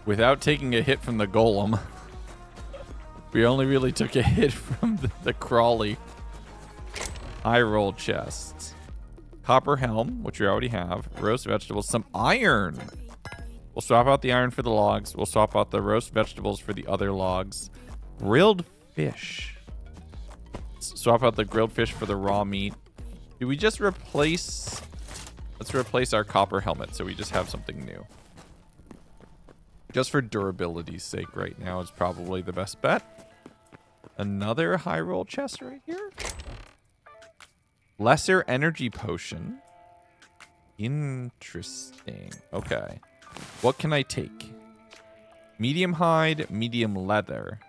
Without taking a hit from the golem. We only really took a hit from the crawly high roll chests. Copper helm, which we already have. Roast vegetables, some iron. We'll swap out the iron for the logs. We'll swap out the roast vegetables for the other logs. Grilled fish. Swap out the grilled fish for the raw meat. Do we just replace... Let's replace our copper helmet so we just have something new. Just for durability's sake right now is probably the best bet. Another high roll chest right here. Lesser energy potion. Interesting. Okay. What can I take? Medium hide, medium leather.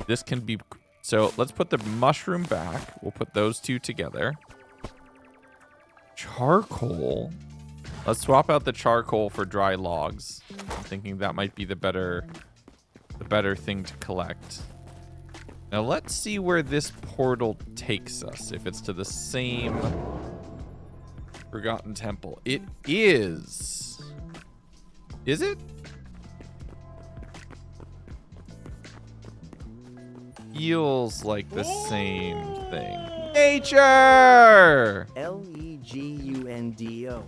This can be... So let's put the mushroom back. We'll put those two together. Charcoal. Let's swap out the charcoal for dry logs. I'm thinking that might be the better thing to collect. Now let's see where this portal takes us. If it's to the same Forgotten Temple. It is. Is it? Feels like the same thing. Nature! Legundo.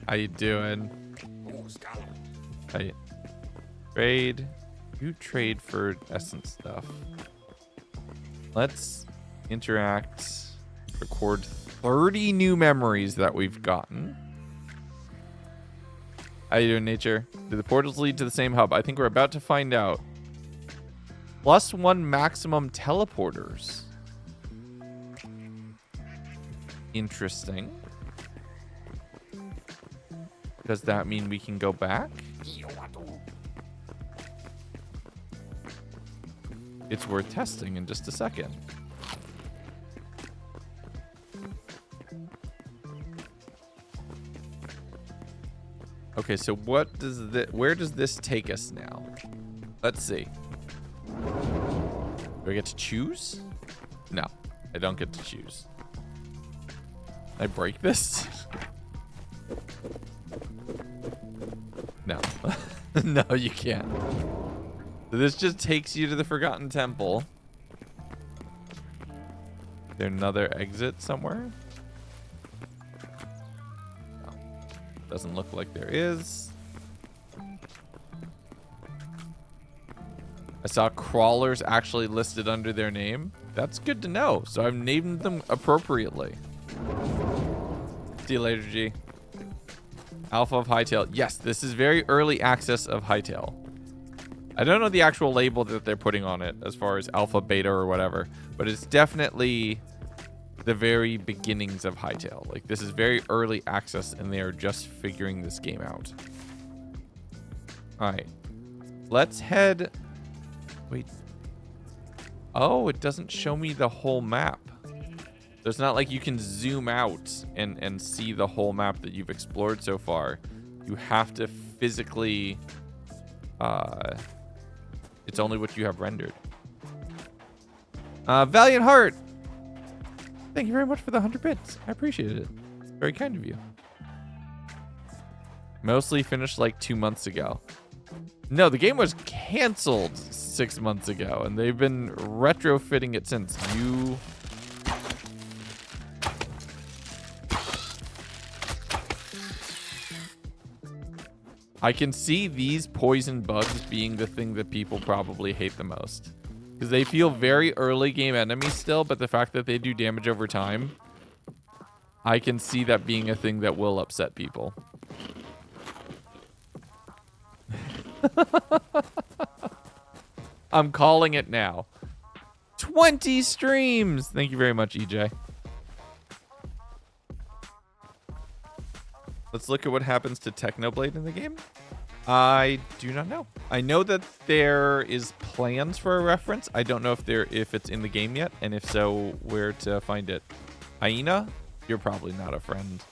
How you doing? Hey. Trade. You trade for essence stuff. Let's interact. Record 30 new memories that we've gotten. How you doing, Nature? Do the portals lead to the same hub? I think we're about to find out. +1 maximum teleporters. Interesting. Does that mean we can go back? It's worth testing in just a second. Okay, so what does where does this take us now? Let's see. Do I get to choose? No, I don't get to choose. Can I break this? No. No, you can't. So this just takes you to the Forgotten Temple. there another exit somewhere? No. Doesn't look like there is. I saw crawlers actually listed under their name. That's good to know. So I've named them appropriately. See you later, G. Alpha of Hytale. Yes, this is very early access of Hytale. I don't know the actual label that they're putting on it as far as alpha, beta, or whatever, but it's definitely the very beginnings of Hytale. Like, this is very early access, and they are just figuring this game out. All right. Let's head... Wait. Oh, it doesn't show me the whole map. So it's not like you can zoom out and see the whole map that you've explored so far. You have to physically... it's only what you have rendered. Valiant Heart! Thank you very much for the 100 bits. I appreciate it. Very kind of you. Mostly finished like 2 months ago. No, the game was canceled 6 months ago, and they've been retrofitting it since. You... I can see these poison bugs being the thing that people probably hate the most. Because they feel very early game enemies still, but the fact that they do damage over time, I can see that being a thing that will upset people. I'm calling it now. 20 streams! Thank you very much, EJ. Let's look at what happens to Technoblade in the game. I do not know. I know that there is plans for a reference. I don't know if it's in the game yet, and if so, where to find it. Hyena, you're probably not a friend.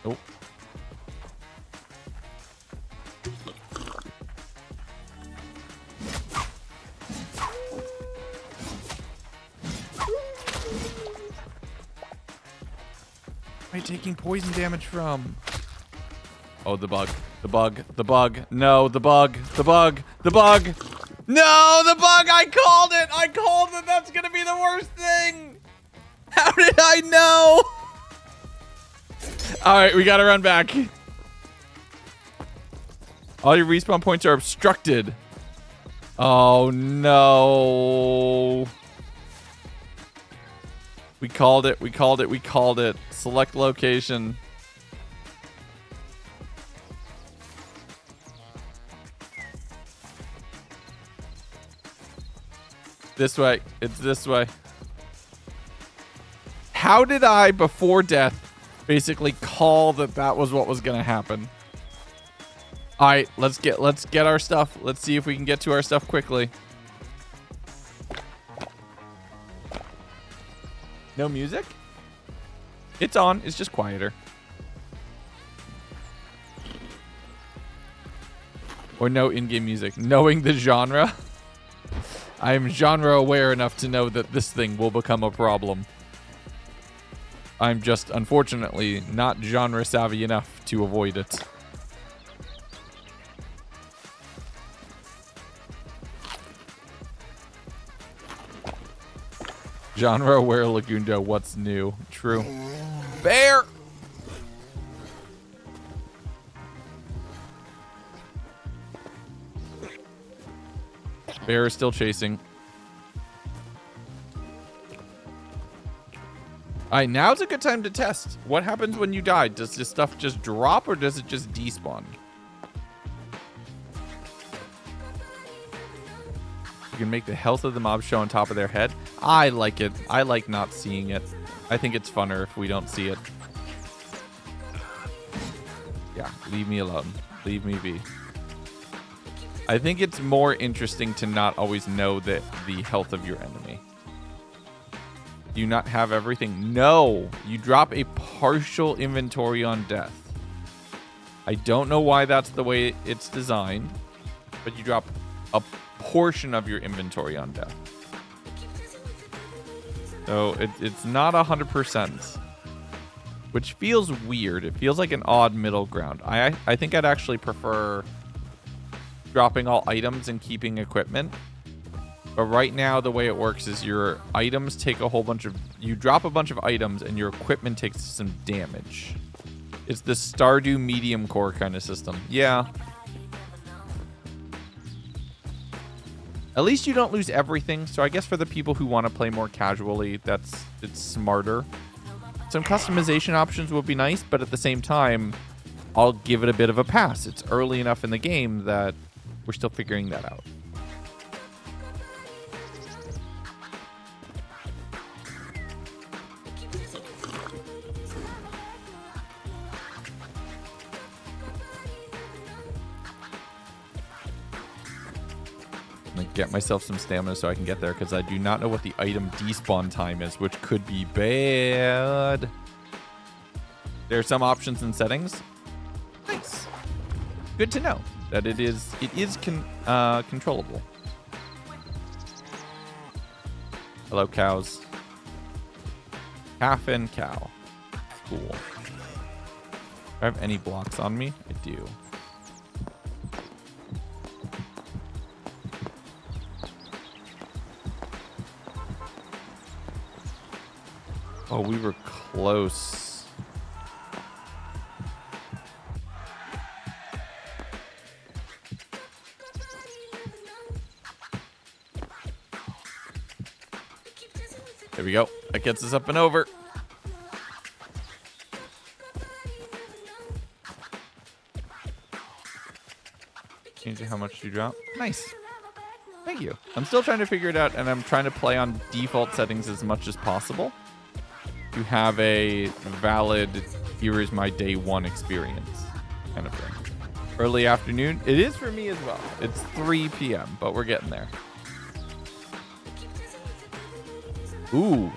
Oh. Taking poison damage from? Oh, the bug. The bug. The bug. No, the bug. The bug. The bug. No, the bug. I called it. I called it. That's going to be the worst thing. How did I know? All right, we got to run back. All your respawn points are obstructed. Oh, no. We called it. We called it. We called it. Select location. This way. It's this way. How did I, before death, basically call that was what was going to happen? All right, let's get our stuff. Let's see if we can get to our stuff quickly. No music? It's on. It's just quieter. Or no in-game music. Knowing the genre. I am genre aware enough to know that this thing will become a problem. I'm just, unfortunately, not genre savvy enough to avoid it. Genre aware Lagundo, what's new? True. Bear! Bear is still chasing. Alright, now's a good time to test. What happens when you die? Does this stuff just drop or does it just despawn? You can make the health of the mob show on top of their head. I like it. I like not seeing it. I think it's funner if we don't see it. Yeah, leave me alone. Leave me be. I think it's more interesting to not always know the health of your enemy. Do you not have everything? No. You drop a partial inventory on death. I don't know why that's the way it's designed, but you drop a portion of your inventory on death. So it's not 100%. which feels weird. It feels like an odd middle ground. I think I'd actually prefer dropping all items and keeping equipment. But right now, the way it works is your items take a whole bunch of... You drop a bunch of items and your equipment takes some damage. It's the Stardew medium core kind of system. Yeah. At least you don't lose everything. So I guess for the people who want to play more casually, it's smarter. Some customization options would be nice, but at the same time, I'll give it a bit of a pass. It's early enough in the game that we're still figuring that out. Get myself some stamina so I can get there, because I do not know what the item despawn time is, which could be bad. There are some options and settings. Nice. Good to know that it is controllable. Hello, cows. Calf and cow. Cool. Do I have any blocks on me? I do. Oh, we were close. There we go. That gets us up and over. Change how much you drop. Nice. Thank you. I'm still trying to figure it out, and I'm trying to play on default settings as much as possible to have a valid, here is my day one experience kind of thing. Early afternoon. It is for me as well. It's 3 p.m., but we're getting there. Ooh.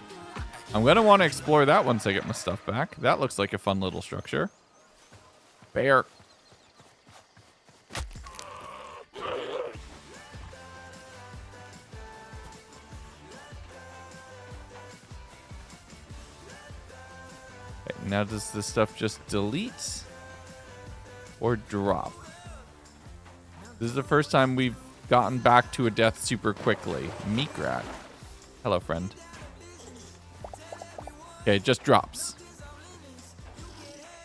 I'm going to want to explore that once I get my stuff back. That looks like a fun little structure. Bear. Now does this stuff just delete or drop? This is the first time we've gotten back to a death super quickly. Meek rat. Hello, friend. Okay, it just drops.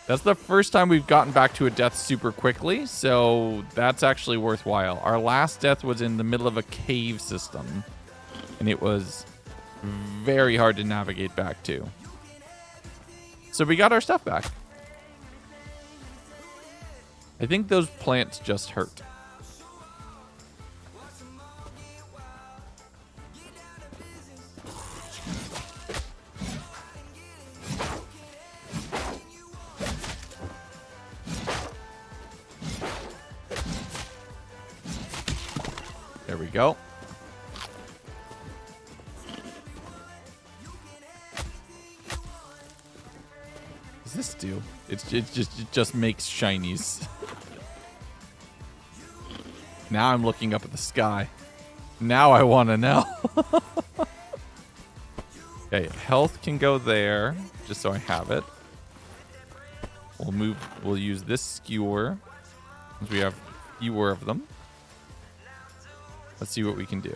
That's the first time we've gotten back to a death super quickly, so that's actually worthwhile. Our last death was in the middle of a cave system, and it was very hard to navigate back to. So we got our stuff back. I think those plants just hurt. There we go. This do? It just makes shinies. Now I'm looking up at the sky. Now I want to know. Okay, health can go there, just so I have it. We'll use this skewer, since we have fewer of them. Let's see what we can do.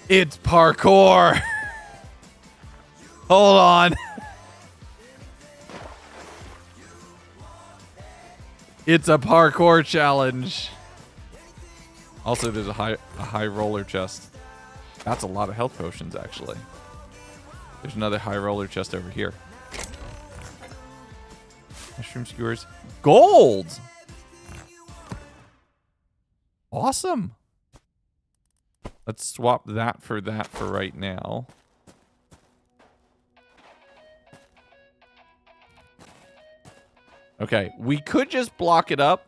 It's parkour. Hold on. It's a parkour challenge. Also, there's a high roller chest. That's a lot of health potions, actually. There's another high roller chest over here. Mushroom skewers. Gold! Awesome. Let's swap that for right now. Okay, we could just block it up.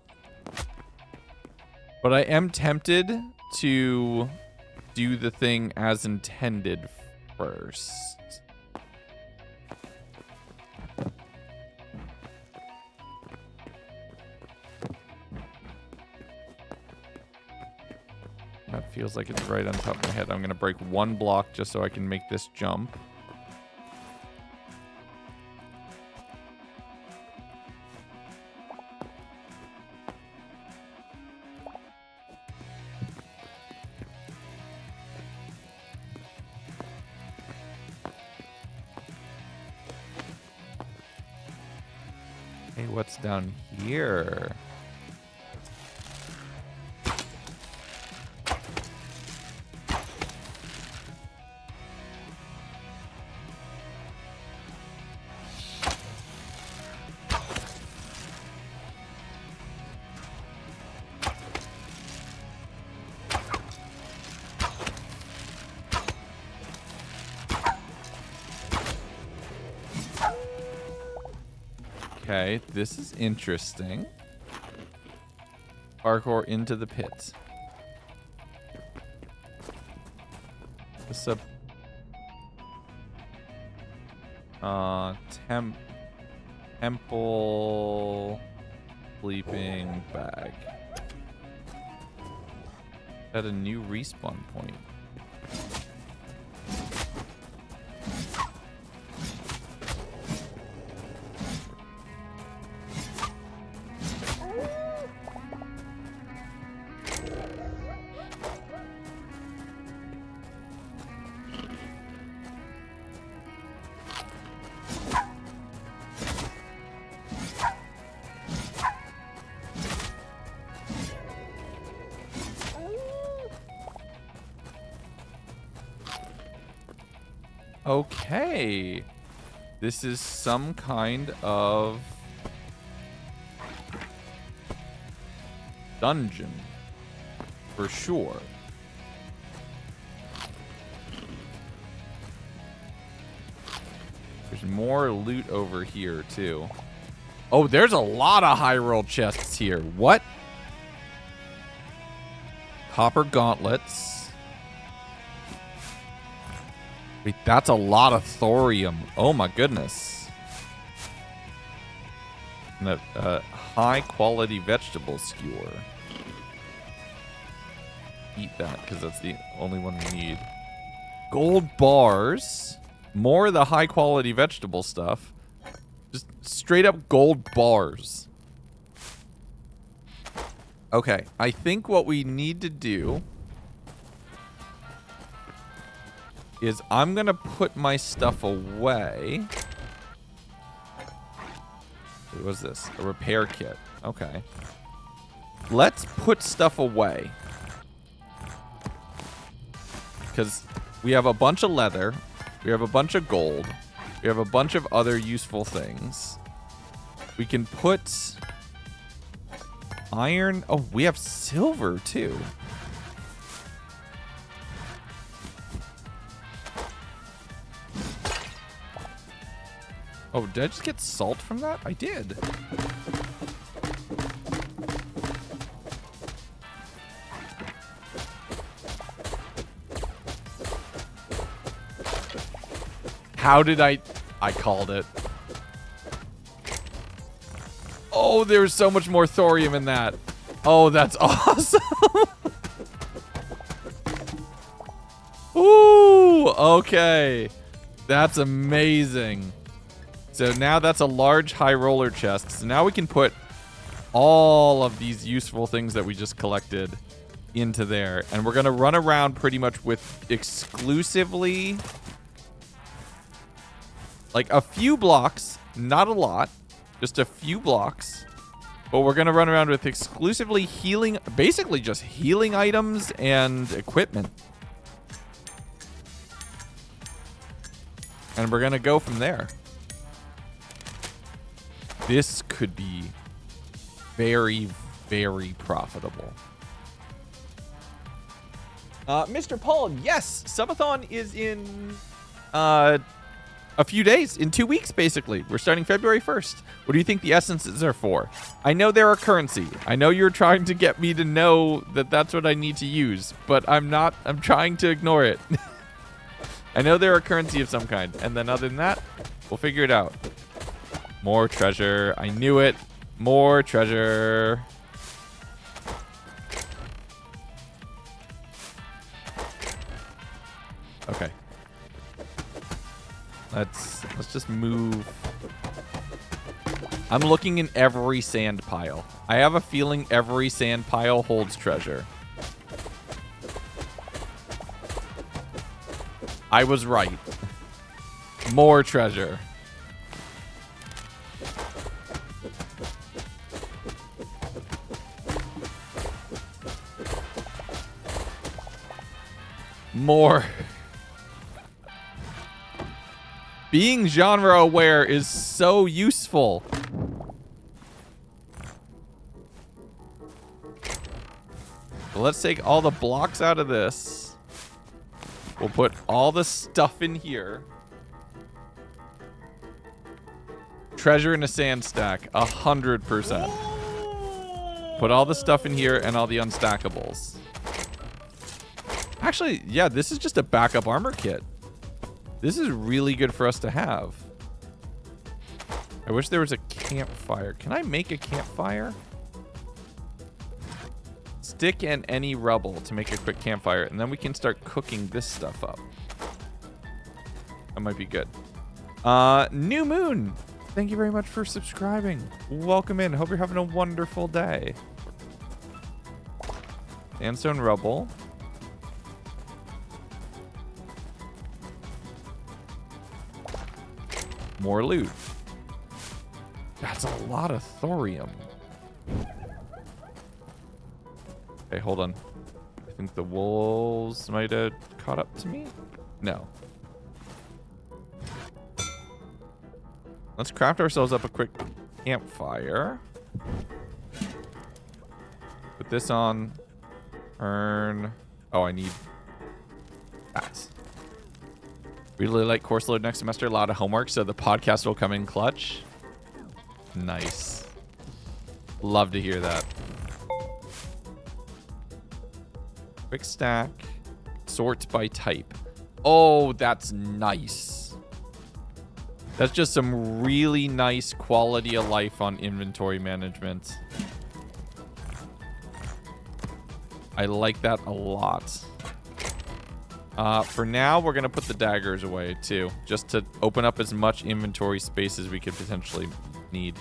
But I am tempted to do the thing as intended first. feels like it's right on top of my head. I'm going to break one block just so I can make this jump. Hey, what's down here? Okay, this is interesting. Parkour into the pit. This is a temple sleeping bag. At a new respawn point. Okay. This is some kind of dungeon for sure. There's more loot over here too. Oh, there's a lot of high roll chests here. What? Copper gauntlets. Wait, that's a lot of thorium. Oh my goodness. And a high quality vegetable skewer. Eat that because that's the only one we need. Gold bars. More of the high quality vegetable stuff. Just straight up gold bars. Okay, I think what we need to do is I'm going to put my stuff away. What was this? A repair kit. Okay. Let's put stuff away. Because we have a bunch of leather. We have a bunch of gold. We have a bunch of other useful things. We can put iron. Oh, we have silver too. Oh, did I just get salt from that? I did. How did I called it. Oh, there's so much more thorium in that. Oh, that's awesome. Ooh, okay. That's amazing. So now that's a large high roller chest. So now we can put all of these useful things that we just collected into there. And we're going to run around pretty much with exclusively like a few blocks, not a lot, just a few blocks. But we're going to run around with exclusively healing, basically just healing items and equipment. And we're going to go from there. This could be very, very profitable. Mr. Paul, yes, Subathon is in a few days, in 2 weeks, basically. We're starting February 1st. What do you think the essences are for? I know they're a currency. I know you're trying to get me to know that that's what I need to use, but I'm not. I'm trying to ignore it. I know they're a currency of some kind. And then other than that, we'll figure it out. More treasure. I knew it. More treasure. Let's just move. I'm looking in every sand pile. I have a feeling every sand pile holds treasure. I was right. More treasure. More. Being genre aware is so useful. So let's take all the blocks out of this. We'll put all the stuff in here. Treasure in a sand stack, 100%. Put all the stuff in here and all the unstackables. Actually, yeah, this is just a backup armor kit. This is really good for us to have. I wish there was a campfire. Can I make a campfire? Stick and any rubble to make a quick campfire, and then we can start cooking this stuff up. That might be good. New Moon, thank you very much for subscribing. Welcome in. Hope you're having a wonderful day. Sandstone rubble. More loot. That's a lot of thorium. Okay, hold on. I think the wolves might have caught up to me. No. Let's craft ourselves up a quick campfire. Put this on. Earn. Oh, I need that. Really like course load next semester. A lot of homework, so the podcast will come in clutch. Nice. Love to hear that. Quick stack. Sorts by type. Oh, that's nice. That's just some really nice quality of life on inventory management. I like that a lot. For now, we're going to put the daggers away, too. Just to open up as much inventory space as we could potentially need.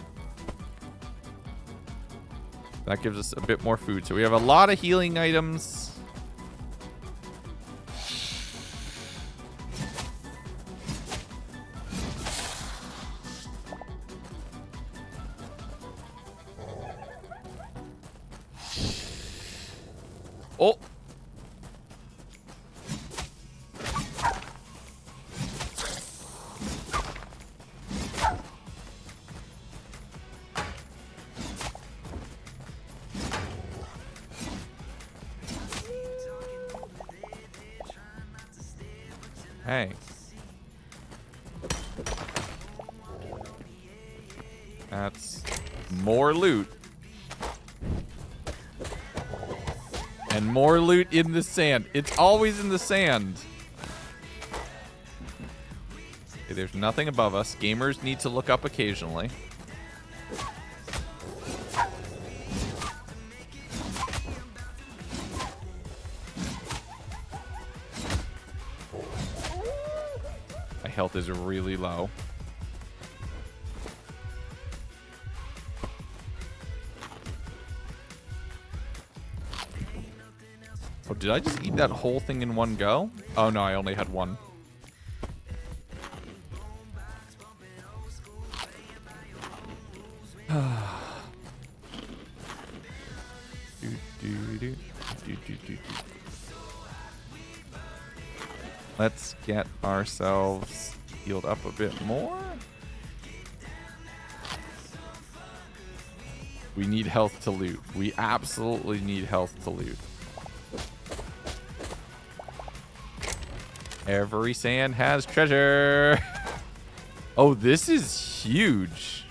That gives us a bit more food. So we have a lot of healing items. Oh! Hey. That's more loot. And more loot in the sand. It's always in the sand. Okay, there's nothing above us. Gamers need to look up occasionally. My health is really low. Oh, did I just eat that whole thing in one go? Oh no, I only had one. Let's get ourselves healed up a bit more. We need health to loot. We absolutely need health to loot. Every sand has treasure. Oh, this is huge.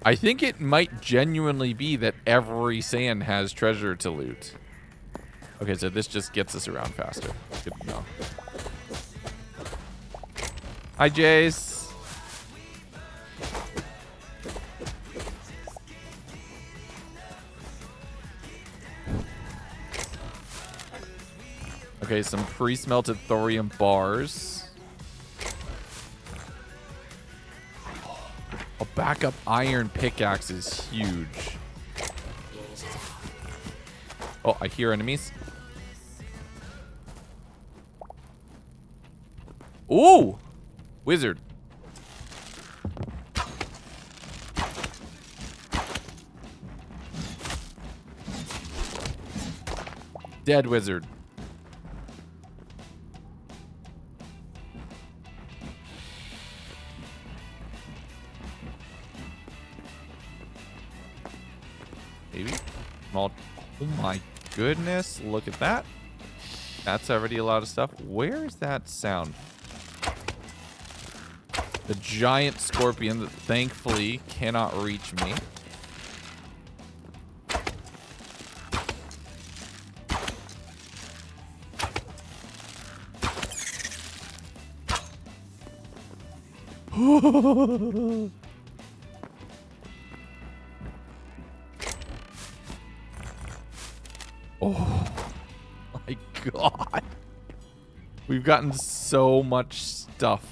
I think it might genuinely be that every sand has treasure to loot. Okay, so this just gets us around faster. Good to know. Hi, Jace. Okay, some pre-smelted thorium bars. A backup iron pickaxe is huge. Oh, I hear enemies. Ooh! Wizard. Dead wizard. Maybe. Small. Oh my goodness. Look at that. That's already a lot of stuff. Where is that sound? The giant scorpion that thankfully cannot reach me. Oh my god. We've gotten so much stuff.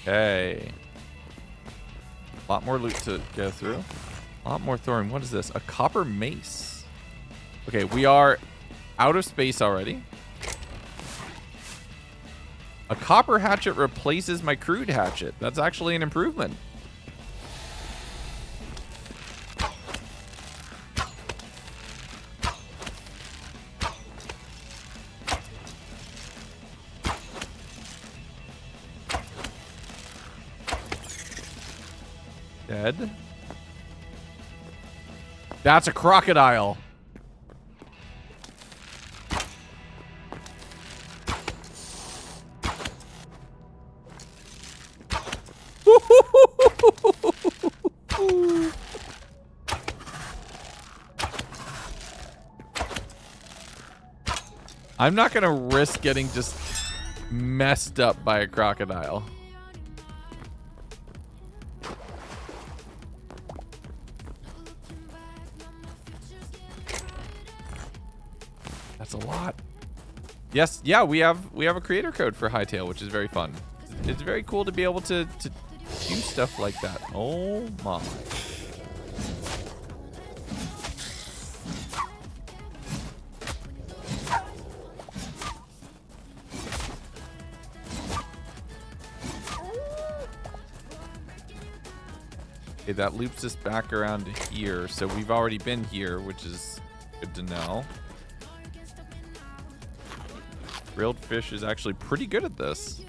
Okay. A lot more loot to go through. A lot more thorium. What is this? A copper mace. Okay, we are out of space already. A copper hatchet replaces my crude hatchet. That's actually an improvement. Dead. That's a crocodile. I'm not gonna risk getting just messed up by a crocodile. That's a lot. Yes, yeah, we have a creator code for Hytale, which is very fun. It's very cool to be able to do stuff like that. Oh my. Okay, that loops us back around to here. So we've already been here, which is good to know. Grilled fish is actually pretty good at this.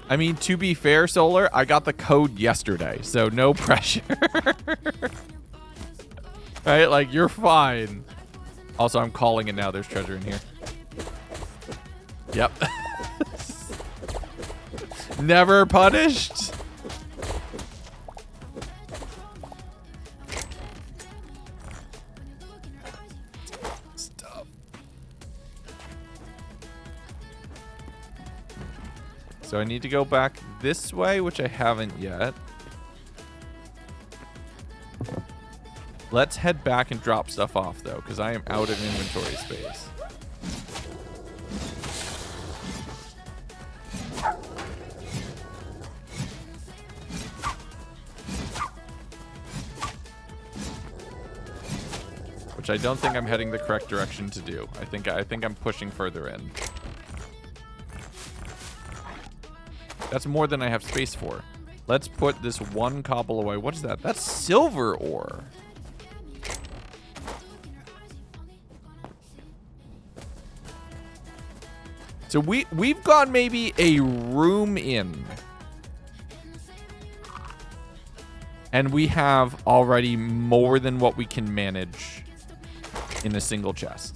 I mean, to be fair, Solar, I got the code yesterday, so no pressure. Right? Like, you're fine. Also, I'm calling it now. There's treasure in here. Yep. Never punished. Stuff. So I need to go back this way, which I haven't yet. Let's head back and drop stuff off, though, because I am out of inventory space. Which I don't think I'm heading the correct direction to do. I think I'm pushing further in. That's more than I have space for. Let's put this one cobble away. What is that? That's silver ore. So we've got maybe a room in. And we have already more than what we can manage in a single chest.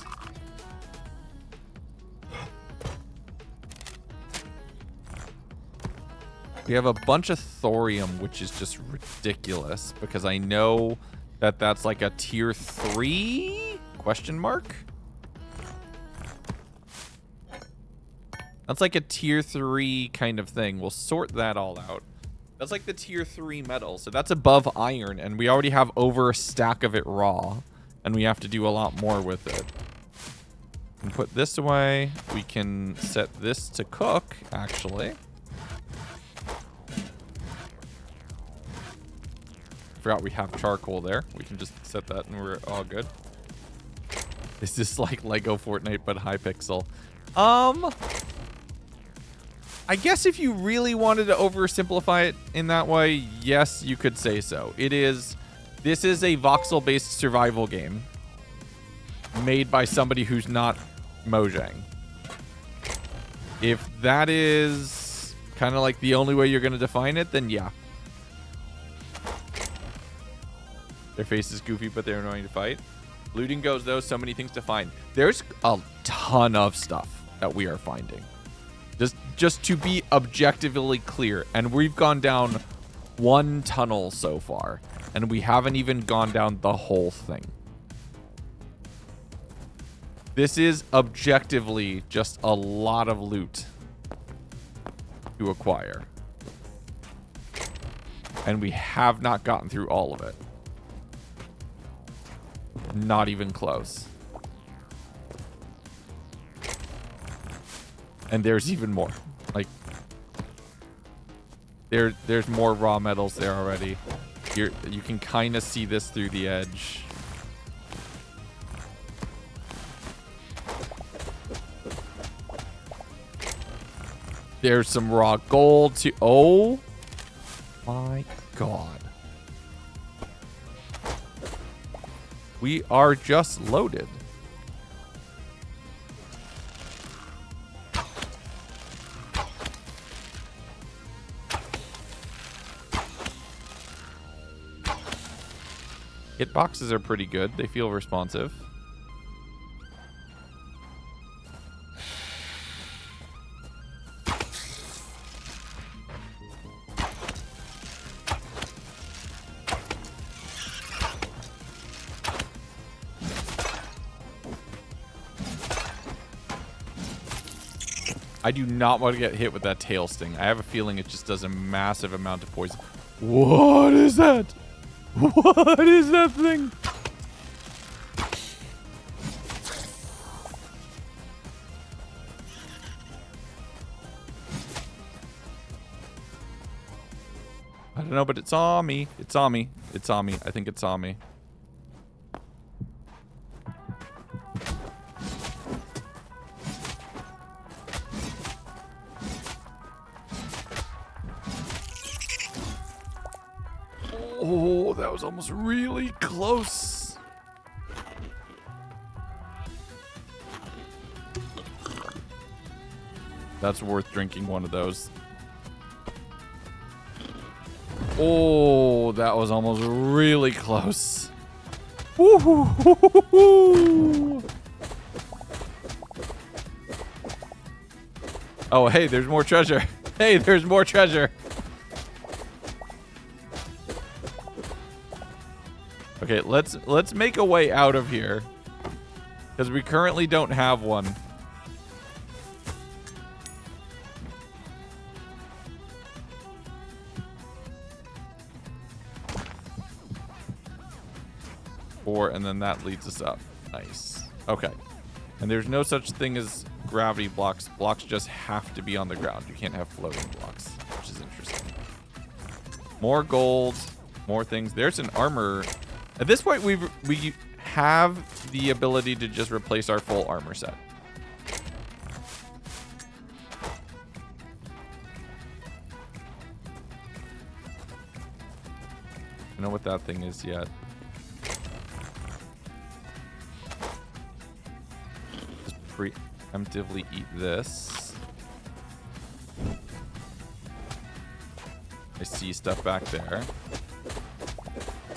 We have a bunch of thorium, which is just ridiculous because I know that that's like a tier 3 question mark. That's like a tier 3 kind of thing. We'll sort that all out. That's like the tier 3 metal. So that's above iron, and we already have over a stack of it raw. And we have to do a lot more with it. We can put this away. We can set this to cook, actually. Forgot we have charcoal there. We can just set that and we're all good. Is this like Lego Fortnite but high pixel? I guess if you really wanted to oversimplify it in that way, yes, you could say so. This is a voxel-based survival game made by somebody who's not Mojang. If that is kind of like the only way you're going to define it, then yeah. Their face is goofy, but they're annoying to fight. Looting goes, though, so many things to find. There's a ton of stuff that we are finding. Just to be objectively clear. And we've gone down one tunnel so far. And we haven't even gone down the whole thing. This is objectively just a lot of loot to acquire. And we have not gotten through all of it. Not even close. And there's even more. Like, there's more raw metals there already. You can kind of see this through the edge. There's some raw gold too. Oh my god. We are just loaded. Hitboxes are pretty good. They feel responsive. I do not want to get hit with that tail sting. I have a feeling it just does a massive amount of poison. What is that? What is that thing? I don't know, but it saw me. It saw me. It saw me. I think it saw me. Oh, that was almost really close. That's worth drinking one of those. Oh, that was almost really close. Woo-hoo-hoo-hoo-hoo. Oh, hey, there's more treasure. Hey, there's more treasure. Okay, let's make a way out of here. Because we currently don't have one. And then that leads us up. Nice. Okay. And there's no such thing as gravity blocks. Blocks just have to be on the ground. You can't have floating blocks, which is interesting. More gold. More things. There's an armor. At this point, we have the ability to just replace our full armor set. I don't know what that thing is yet. Preemptively eat this. I see stuff back there.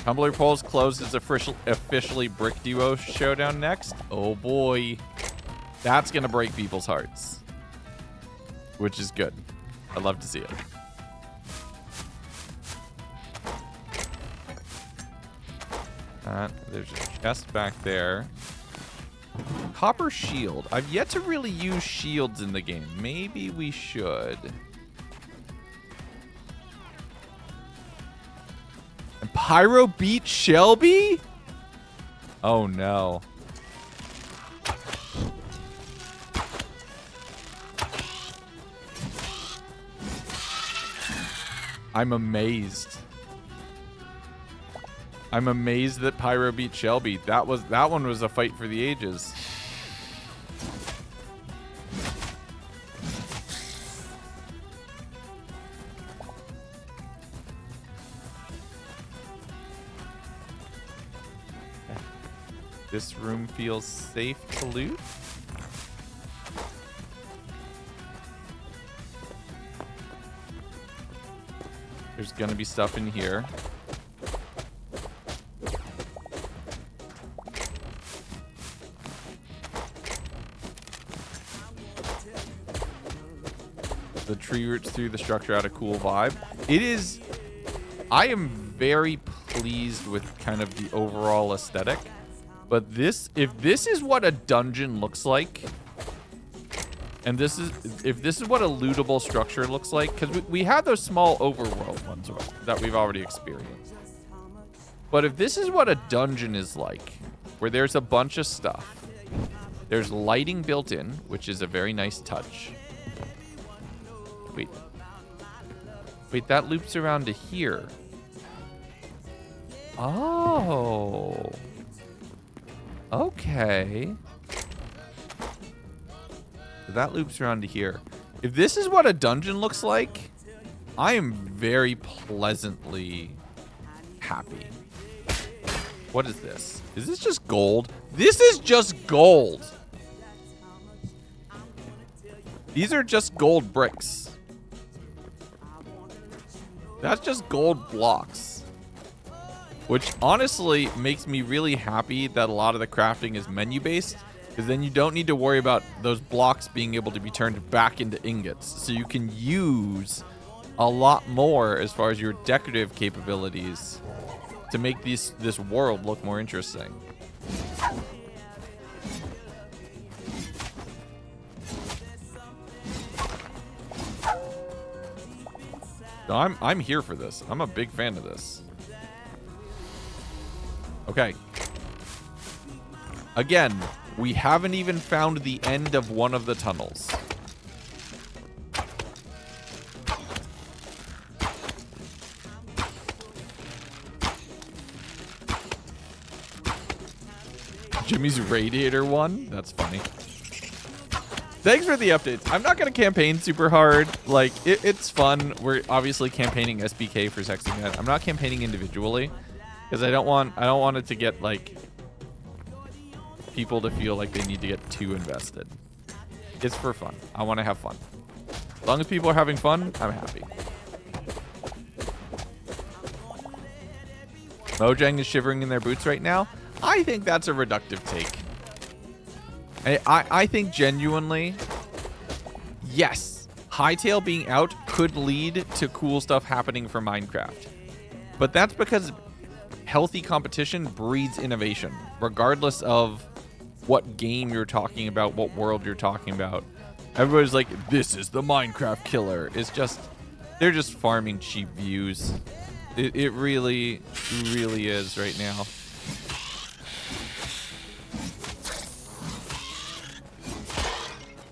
Tumbler polls closed as officially Brick Duo Showdown next. Oh boy. That's gonna break people's hearts. Which is good. I'd love to see it. There's a chest back there. Copper shield. I've yet to really use shields in the game. Maybe we should. And Pyro beat Shelby? Oh no. I'm amazed. I'm amazed that Pyro beat Shelby. That one was a fight for the ages. This room feels safe to loot. There's gonna be stuff in here. The tree roots through the structure had a cool vibe. It is... I am very pleased with kind of the overall aesthetic. But this... If this is what a dungeon looks like... And this is... If this is what a lootable structure looks like... Because we have those small overworld ones that we've already experienced. But if this is what a dungeon is like... Where there's a bunch of stuff... There's lighting built in, which is a very nice touch. Wait. Wait, that loops around to here. Oh. Okay. That loops around to here. If this is what a dungeon looks like, I am very pleasantly happy. What is this? Is this just gold? This is just gold. These are just gold bricks. That's just gold blocks. Which honestly makes me really happy that a lot of the crafting is menu based, because then you don't need to worry about those blocks being able to be turned back into ingots. So you can use a lot more as far as your decorative capabilities to make this world look more interesting. So I'm here for this. I'm a big fan of this. Okay. Again, we haven't even found the end of one of the tunnels. Jimmy's radiator one? That's funny. Thanks for the updates. I'm not going to campaign super hard. Like, it's fun. We're obviously campaigning SBK for Sexy Net. I'm not campaigning individually because I don't want it to get, like, people to feel like they need to get too invested. It's for fun. I want to have fun. As long as people are having fun, I'm happy. Mojang is shivering in their boots right now. I think that's a reductive take. I think genuinely, yes, Hytale being out could lead to cool stuff happening for Minecraft. But that's because healthy competition breeds innovation, regardless of what game you're talking about, what world you're talking about. Everybody's like, this is the Minecraft killer. It's just, they're just farming cheap views. It really is right now.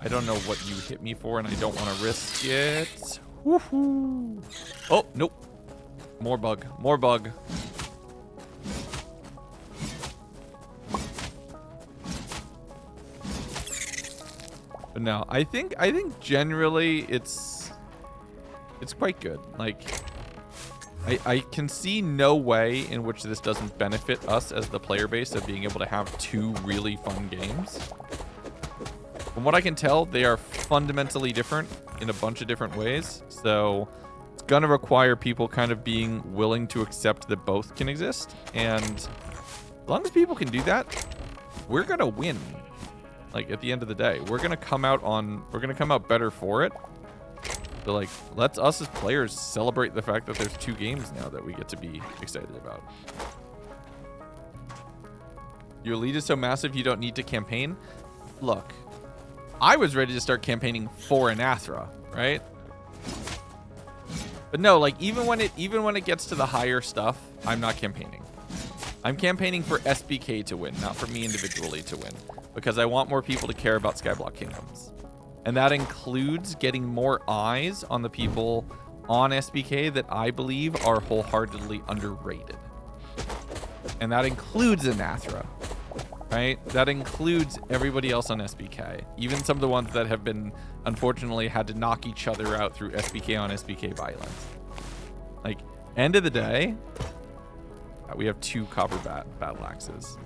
I don't know what you hit me for, and I don't want to risk it. Woohoo! Oh, nope. More bug. More bug. But no, I think generally it's quite good. Like, I can see no way in which this doesn't benefit us as the player base of being able to have two really fun games. From what I can tell, they are fundamentally different in a bunch of different ways. So it's going to require people kind of being willing to accept that both can exist. And as long as people can do that, we're going to win. Like, at the end of the day, we're going to come out better for it. So, like, let's us as players celebrate the fact that there's two games now that we get to be excited about. Your lead is so massive you don't need to campaign. Look, I was ready to start campaigning for Anathra, right? But no, like even when it gets to the higher stuff, I'm not campaigning. I'm campaigning for SBK to win, not for me individually to win, because I want more people to care about Skyblock Kingdoms. And that includes getting more eyes on the people on SBK that I believe are wholeheartedly underrated. And that includes Anathra, right? That includes everybody else on SBK. Even some of the ones that have been, unfortunately, had to knock each other out through SBK on SBK violence. Like, end of the day, we have 2 copper battle axes.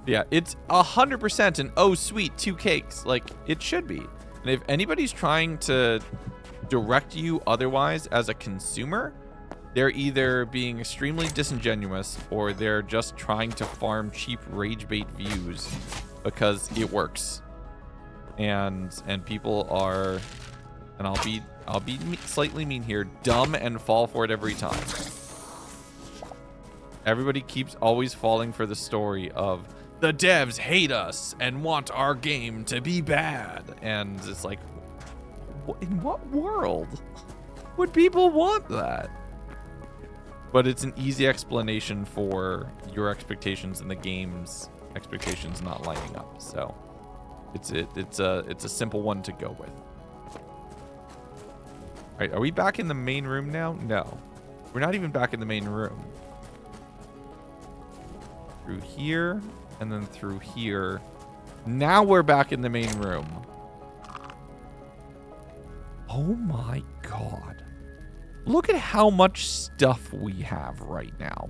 Yeah, it's 100% an oh sweet 2 cakes. Like, it should be. And if anybody's trying to direct you otherwise as a consumer, they're either being extremely disingenuous or they're just trying to farm cheap rage bait views because it works. And people are, and I'll be slightly mean here, dumb and fall for it every time. Everybody keeps always falling for the story of the devs hate us and want our game to be bad. And it's like, in what world would people want that? But it's an easy explanation for your expectations and the game's expectations not lining up. So it's a simple one to go with. All right, are we back in the main room now? No, we're not even back in the main room. Through here and then through here. Now we're back in the main room. Oh my god. Look at how much stuff we have right now.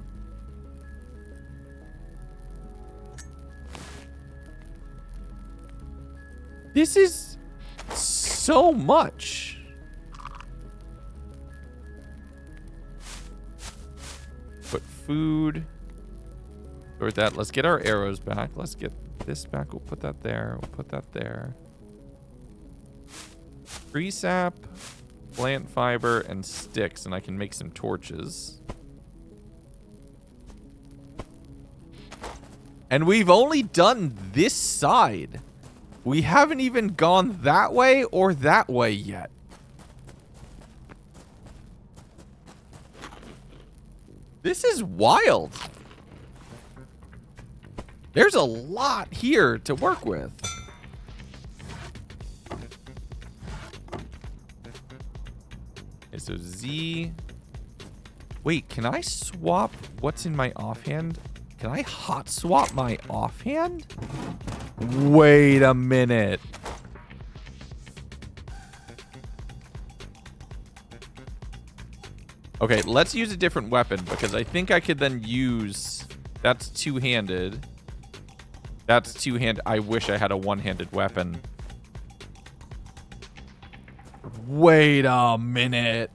This is so much. Put food. Sort that. Let's get our arrows back. Let's get this back. We'll put that there. We'll put that there. Tree sap, plant fiber, and sticks, and I can make some torches. And we've only done this side. We haven't even gone that way or that way yet. This is wild. There's a lot here to work with. Okay, so Z. Wait, can I swap what's in my offhand? Can I hot swap my offhand? Wait a minute. Okay, let's use a different weapon because I think I could then use... That's two-handed. That's two-handed. I wish I had a one-handed weapon. Wait a minute.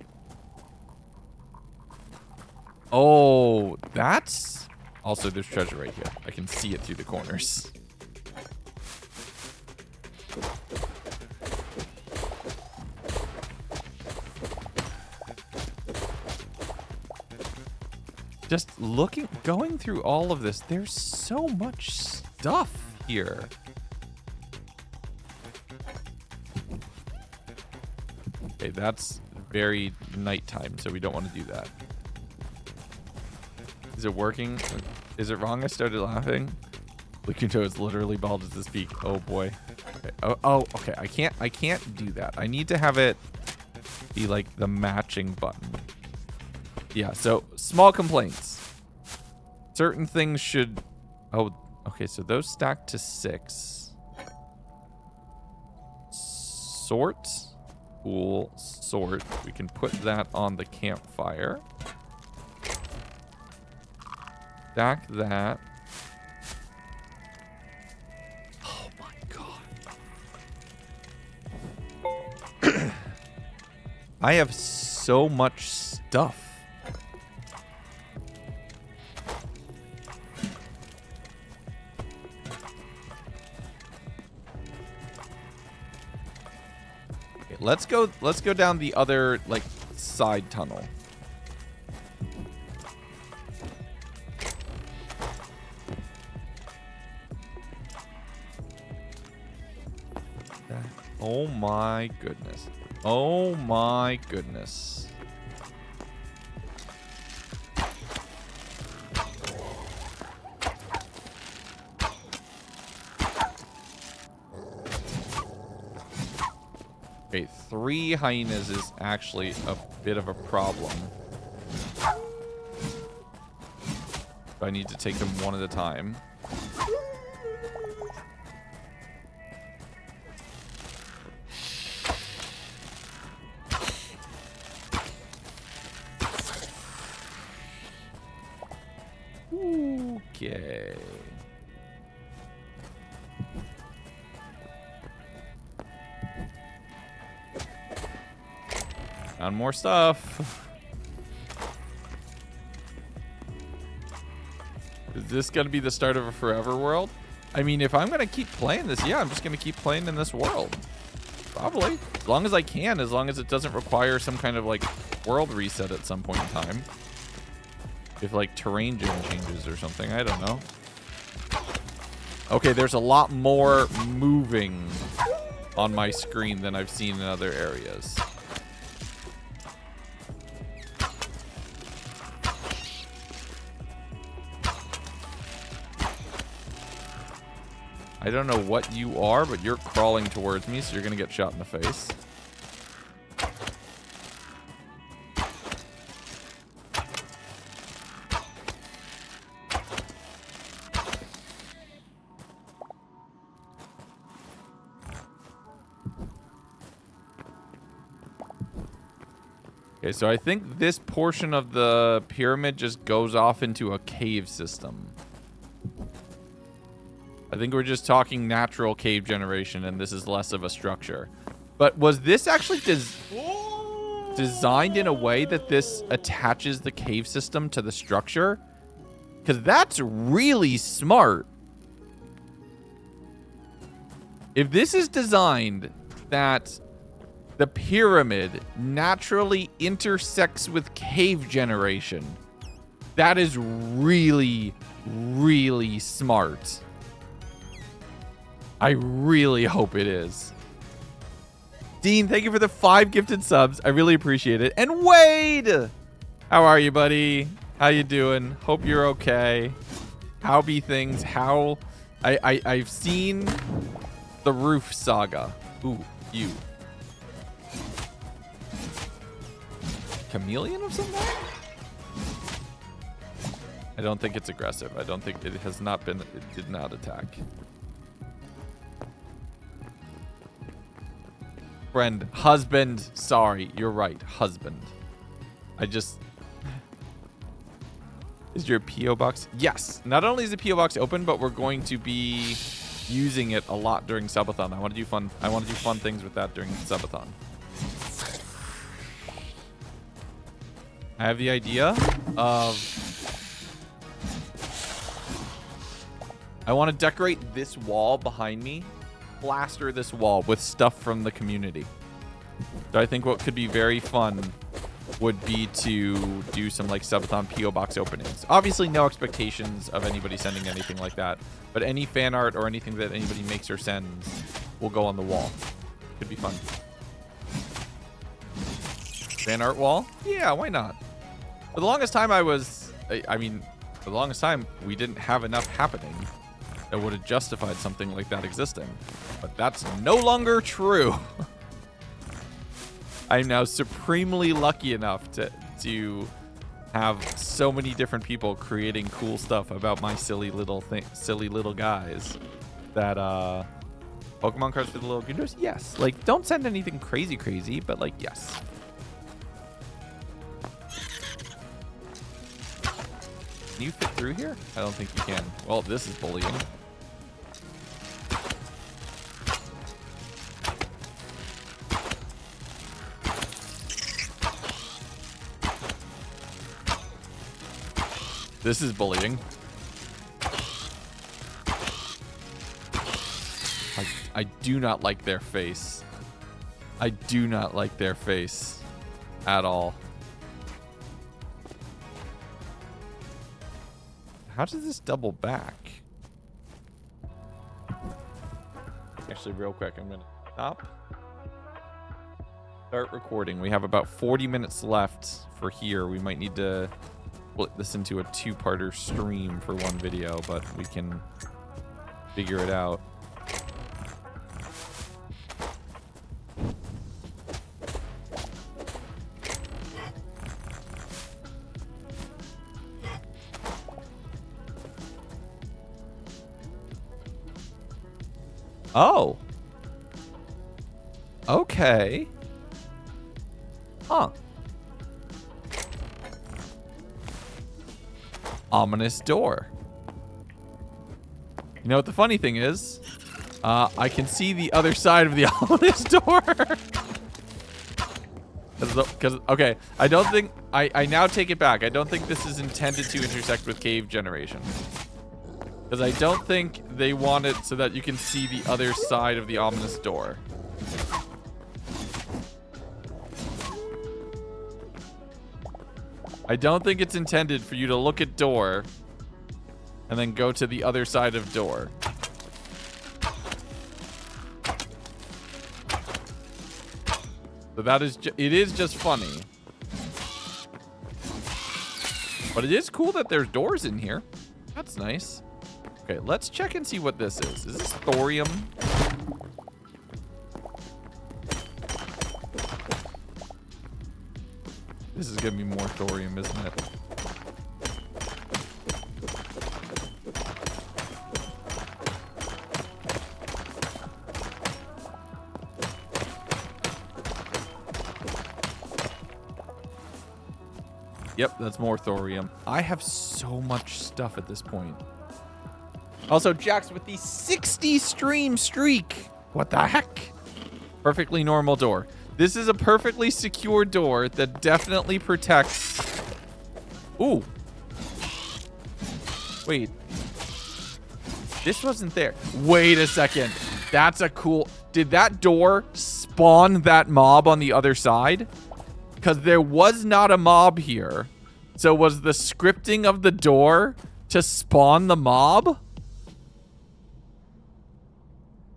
Oh, that's... Also, there's treasure right here. I can see it through the corners. Just going through all of this, there's so much stuff here. Okay, that's very nighttime, so we don't want to do that. Is it working? Is it wrong? I started laughing. Lukuto is literally bald as I speak. Oh boy. Okay. Oh, okay. I can't do that. I need to have it be like the matching button. Yeah, so small complaints. Certain things should... Oh, okay, so those stack to 6. Sort. Cool. Sort. We can put that on the campfire. Stack that. Oh my god. I have so much stuff. Let's go down the other like side tunnel. Oh my goodness. Oh my goodness. Okay, 3 hyenas is actually a bit of a problem. I need to take them one at a time. Okay. Found more stuff. Is this going to be the start of a forever world? I mean, if I'm going to keep playing this, yeah, I'm just going to keep playing in this world. Probably. As long as I can, as long as it doesn't require some kind of, like, world reset at some point in time. If, like, terrain changes or something. I don't know. Okay, there's a lot more moving on my screen than I've seen in other areas. I don't know what you are, but you're crawling towards me, so you're going to get shot in the face. Okay, so I think this portion of the pyramid just goes off into a cave system. I think we're just talking natural cave generation, and this is less of a structure. But was this actually designed in a way that this attaches the cave system to the structure? Because that's really smart. If this is designed that the pyramid naturally intersects with cave generation, that is really, really smart. I really hope it is. Dean, thank you for the 5 gifted subs. I really appreciate it. And Wade! How are you, buddy? How you doing? Hope you're okay. How be things? How... I've seen the roof saga. Ooh, you. Chameleon of some kind? I don't think it's aggressive. I don't think it has not been... It did not attack. Friend, husband, sorry, you're right, husband. I just... Is your P.O. box? Yes. Not only is the P.O. box open, but we're going to be using it a lot during subathon. I want to do fun things with that during subathon. I have the idea of... I want to decorate this wall behind me. Plaster this wall with stuff from the community. So I think what could be very fun would be to do some like subathon PO box openings. Obviously no expectations of anybody sending anything like that, but any fan art or anything that anybody makes or sends will go on the wall. Could be fun. Fan art wall? Yeah, why not? For the longest time for the longest time we didn't have enough happening that would have justified something like that existing. But that's no longer true. I'm now supremely lucky enough to have so many different people creating cool stuff about my silly little guys. That Pokemon cards for the little gooners? Yes. Like, don't send anything crazy, but like, yes. Can you fit through here? I don't think you can. Well, this is bullying. This is bullying. I do not like their face. I do not like their face at all. How does this double back? Actually, real quick, I'm gonna stop. Start recording. We have about 40 minutes left for here. We might need to split this into a two-parter stream for one video, but we can figure it out. Oh. Okay. Huh. Ominous door. You know what the funny thing is? I can see the other side of the ominous door. Okay, I don't think... I now take it back. I don't think this is intended to intersect with cave generation. Because I don't think they want it so that you can see the other side of the ominous door. I don't think it's intended for you to look at door and then go to the other side of door. So that is, it is just funny. But it is cool that there's doors in here. That's nice. Okay, let's check and see what this is. Is this thorium? This is gonna be more thorium, isn't it? Yep, that's more thorium. I have so much stuff at this point. Also, Jax with the 60 stream streak. What the heck? Perfectly normal door. This is a perfectly secure door that definitely protects... Ooh. Wait. This wasn't there. Wait a second. That's a cool... Did that door spawn that mob on the other side? Because there was not a mob here. So was the scripting of the door to spawn the mob?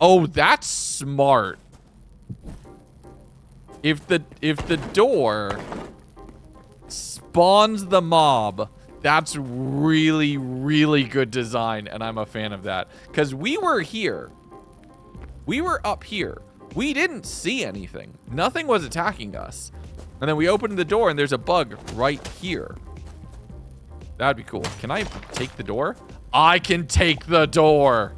Oh, that's smart. If the door spawns the mob, that's really, really good design, and I'm a fan of that. Because we were here. We were up here. We didn't see anything. Nothing was attacking us. And then we opened the door, and there's a bug right here. That'd be cool. Can I take the door? I can take the door!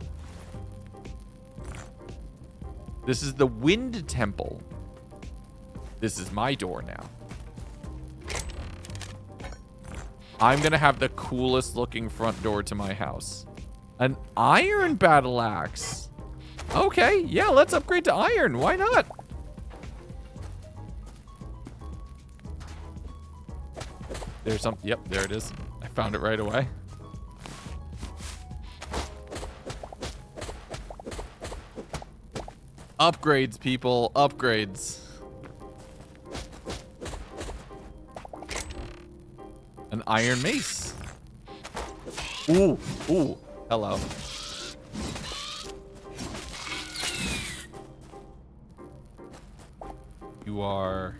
This is the Wind Temple. This is my door now. I'm gonna have the coolest looking front door to my house. An iron battle axe. Okay, yeah, let's upgrade to iron. Why not? There's some, yep, there it is. I found it right away. Upgrades, people, upgrades. An iron mace. Ooh, ooh, hello. You are...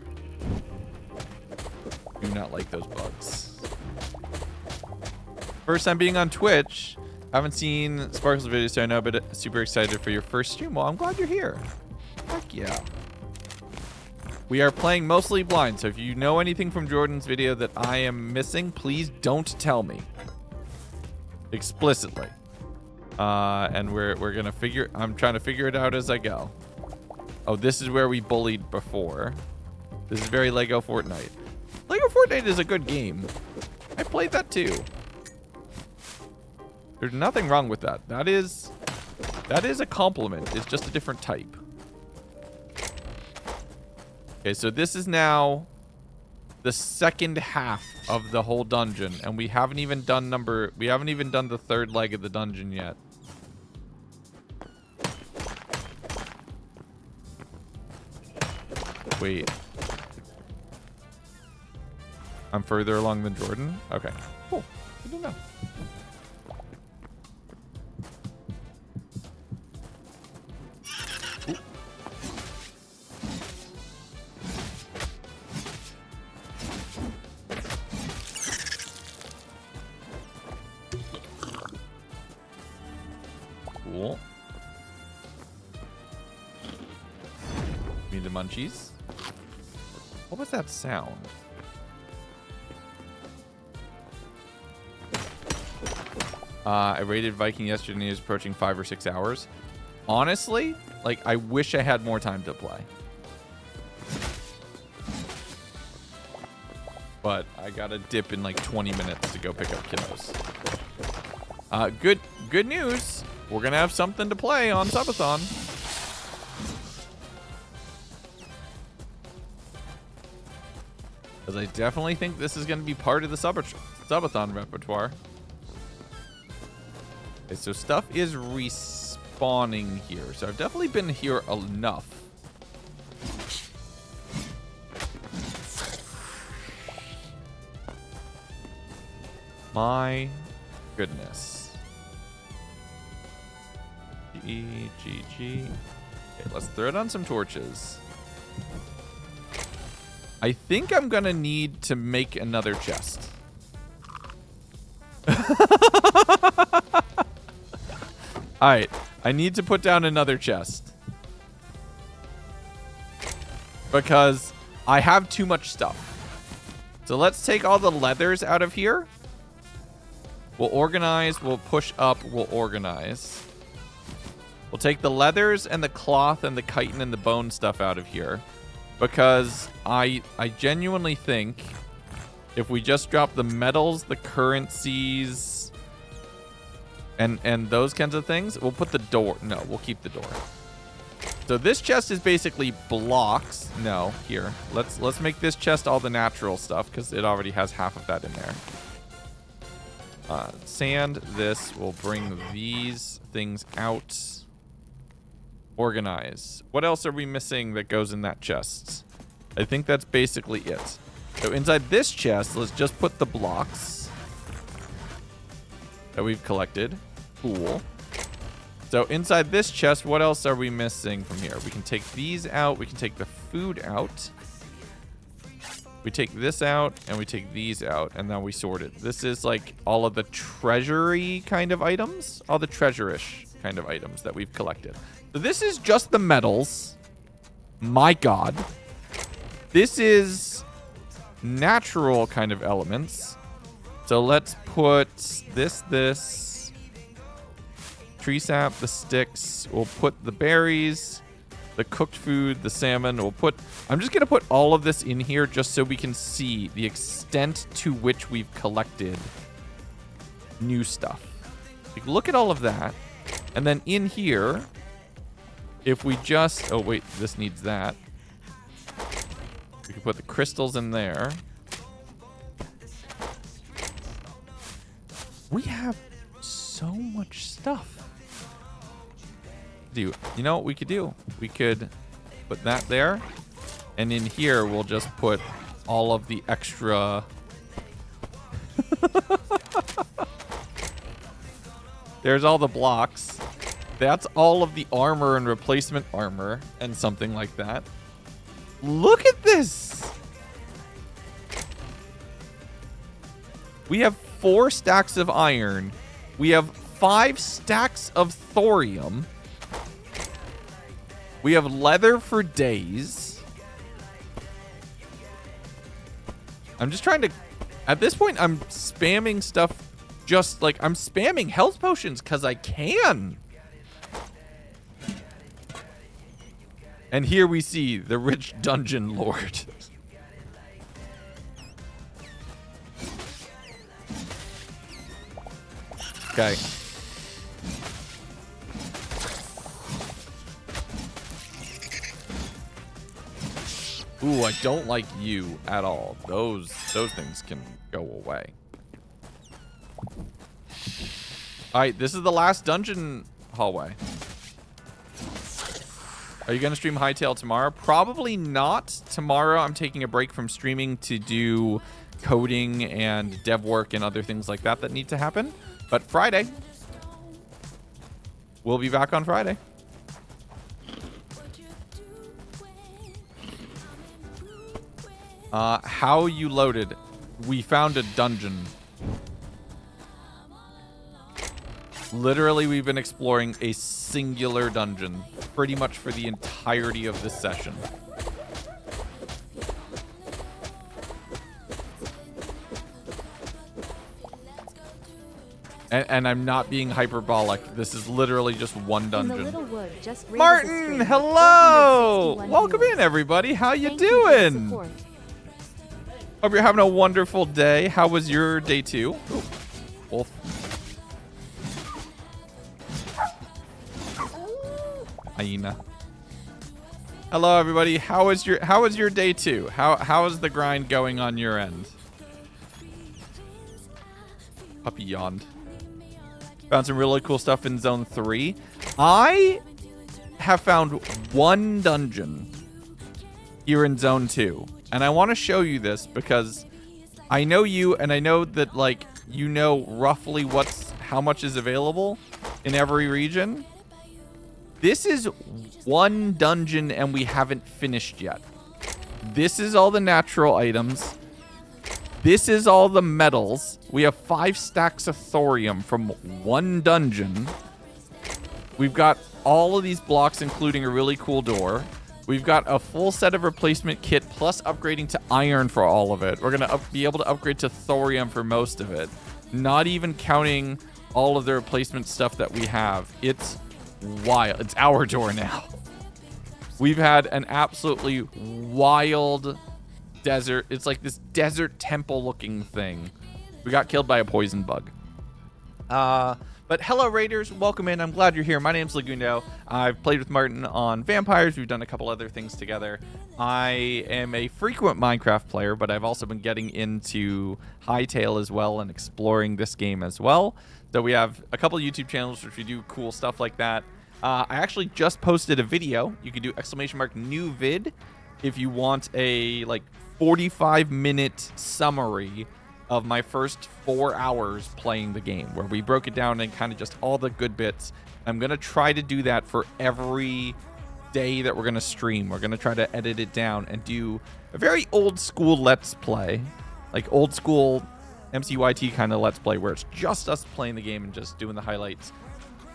do not like those bugs. First time being on Twitch. Haven't seen Sparkle's videos, so I know, but super excited for your first stream. Well, I'm glad you're here. Heck yeah. We are playing mostly blind, so if you know anything from Jordan's video that I am missing, please don't tell me. Explicitly. And we're gonna figure... I'm trying to figure it out as I go. Oh, this is where we bullied before. This is very Lego Fortnite. Lego Fortnite is a good game. I played that too. There's nothing wrong with that. That is a compliment. It's just a different type. Okay, so this is now the second half of the whole dungeon, and we haven't even done the third leg of the dungeon yet. Wait. I'm further along than Jordan? Okay. Cool. Good to know. munchies. What was that sound? I raided Viking yesterday and he was approaching 5 or 6 hours. Honestly, like, I wish I had more time to play. But I gotta dip in like 20 minutes to go pick up kiddos. Good news. We're gonna have something to play on Subathon. Because I definitely think this is gonna be part of the Subathon repertoire. Okay, so stuff is respawning here. So I've definitely been here enough. My goodness. G. Okay, let's throw down some torches. I think I'm gonna need to make another chest. Alright, I need to put down another chest. Because I have too much stuff. So let's take all the leathers out of here. We'll organize, we'll push up, we'll organize. We'll take the leathers and the cloth and the chitin and the bone stuff out of here. Because I genuinely think if we just drop the metals, the currencies, and those kinds of things, we'll put the door. No, we'll keep the door. So this chest is basically blocks. No, here. Let's make this chest all the natural stuff because it already has half of that in there. Sand, this. We'll bring these things out. Organize. What else are we missing that goes in that chest? I think that's basically it. So inside this chest, let's just put the blocks that we've collected. Cool. So inside this chest, what else are we missing from here? We can take these out. We can take the food out. We take this out and we take these out and then we sort it. This is like all of the treasury kind of items, all the treasure-ish kind of items that we've collected. So this is just the metals. My God. This is natural kind of elements. So let's put this. Tree sap, the sticks. We'll put the berries, the cooked food, the salmon. I'm just going to put all of this in here just so we can see the extent to which we've collected new stuff. Like, look at all of that. And then in here, if we just... Oh, wait, this needs that. We can put the crystals in there. We have so much stuff. You know what we could do? We could put that there. And in here, we'll just put all of the extra... There's all the blocks. That's all of the armor and replacement armor and something like that. Look at this. We have 4 stacks of iron. We have 5 stacks of thorium. We have leather for days. I'm just trying to... At this point, I'm spamming stuff just like... I'm spamming health potions because I can. And here we see the rich dungeon lord. Okay. Ooh, I don't like you at all. Those things can go away. All right, this is the last dungeon hallway. Are you going to stream Hytale tomorrow? Probably not. Tomorrow, I'm taking a break from streaming to do coding and dev work and other things like that need to happen. But Friday, we'll be back on Friday. How you loaded? We found a dungeon. Literally, we've been exploring a singular dungeon pretty much for the entirety of this session. And I'm not being hyperbolic. This is literally just one In the dungeon. little wood, just raises a Martin, stream with hello! 461 Welcome viewers. in, everybody. How you Thank you for the doing? support. Hope you're having a wonderful day. How was your day 2? Ooh, wolf. Hyena. Hello, everybody. How was your day 2? How is the grind going on your end? Puppy yawned. Found some really cool stuff in Zone 3. I have found one dungeon here in Zone 2. And I want to show you this because I know you and I know that, like, you know roughly how much is available in every region. This is one dungeon and we haven't finished yet. This is all the natural items. This is all the metals. We have 5 stacks of thorium from one dungeon. We've got all of these blocks, including a really cool door. We've got a full set of replacement kit, plus upgrading to iron for all of it. We're going to be able to upgrade to thorium for most of it. Not even counting all of the replacement stuff that we have. It's wild. It's our door now. We've had an absolutely wild desert. It's like this desert temple looking thing. We got killed by a poison bug. But hello, Raiders. Welcome in. I'm glad you're here. My name's Lagundo. I've played with Martin on Vampires. We've done a couple other things together. I am a frequent Minecraft player, but I've also been getting into Hytale as well and exploring this game as well. So we have a couple YouTube channels which we do cool stuff like that. I actually just posted a video. You can do !new vid if you want a 45-minute summary of my first 4 hours playing the game, where we broke it down and kind of just all the good bits. I'm going to try to do that for every day that we're going to stream. We're going to try to edit it down and do a very old school Let's Play, like old school MCYT kind of Let's Play, where it's just us playing the game and just doing the highlights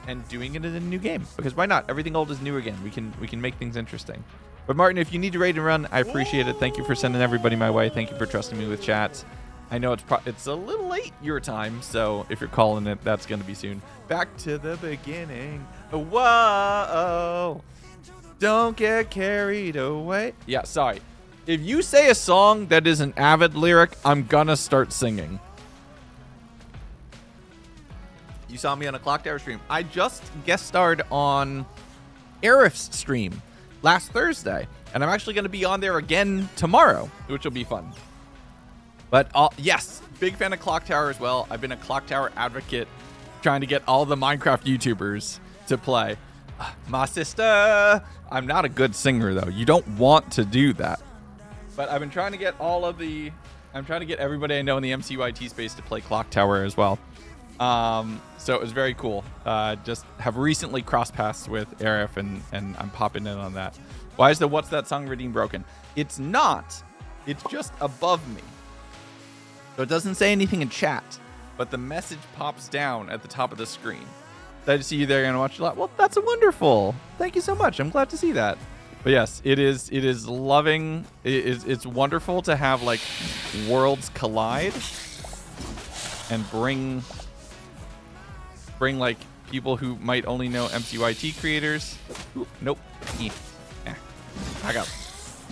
and doing it in a new game. Because why not? Everything old is new again. We can make things interesting. But Martin, if you need to raid and run, I appreciate it. Thank you for sending everybody my way. Thank you for trusting me with chats. I know it's a little late your time, so if you're calling it, that's going to be soon. Back to the beginning. Whoa. Don't get carried away. Yeah, sorry. If you say a song that is an Avid lyric, I'm going to start singing. You saw me on a Clock Tower stream. I just guest starred on Arif's stream last Thursday, and I'm actually going to be on there again tomorrow, which will be fun. But yes, big fan of Clock Tower as well. I've been a Clock Tower advocate, trying to get all the Minecraft YouTubers to play. My sister. I'm not a good singer though. You don't want to do that. But I've been trying to get I'm trying to get everybody I know in the MCYT space to play Clock Tower as well. So it was very cool. Just have recently crossed paths with Arif and I'm popping in on that. Why is the What's That Song Redeem broken? It's not. It's just above me. So it doesn't say anything in chat, but the message pops down at the top of the screen. Glad to see you there and watch a lot. Well, that's wonderful. Thank you so much. I'm glad to see that. But yes, it is loving. It's wonderful to have like worlds collide and bring like people who might only know MCYT creators. Ooh, nope. I got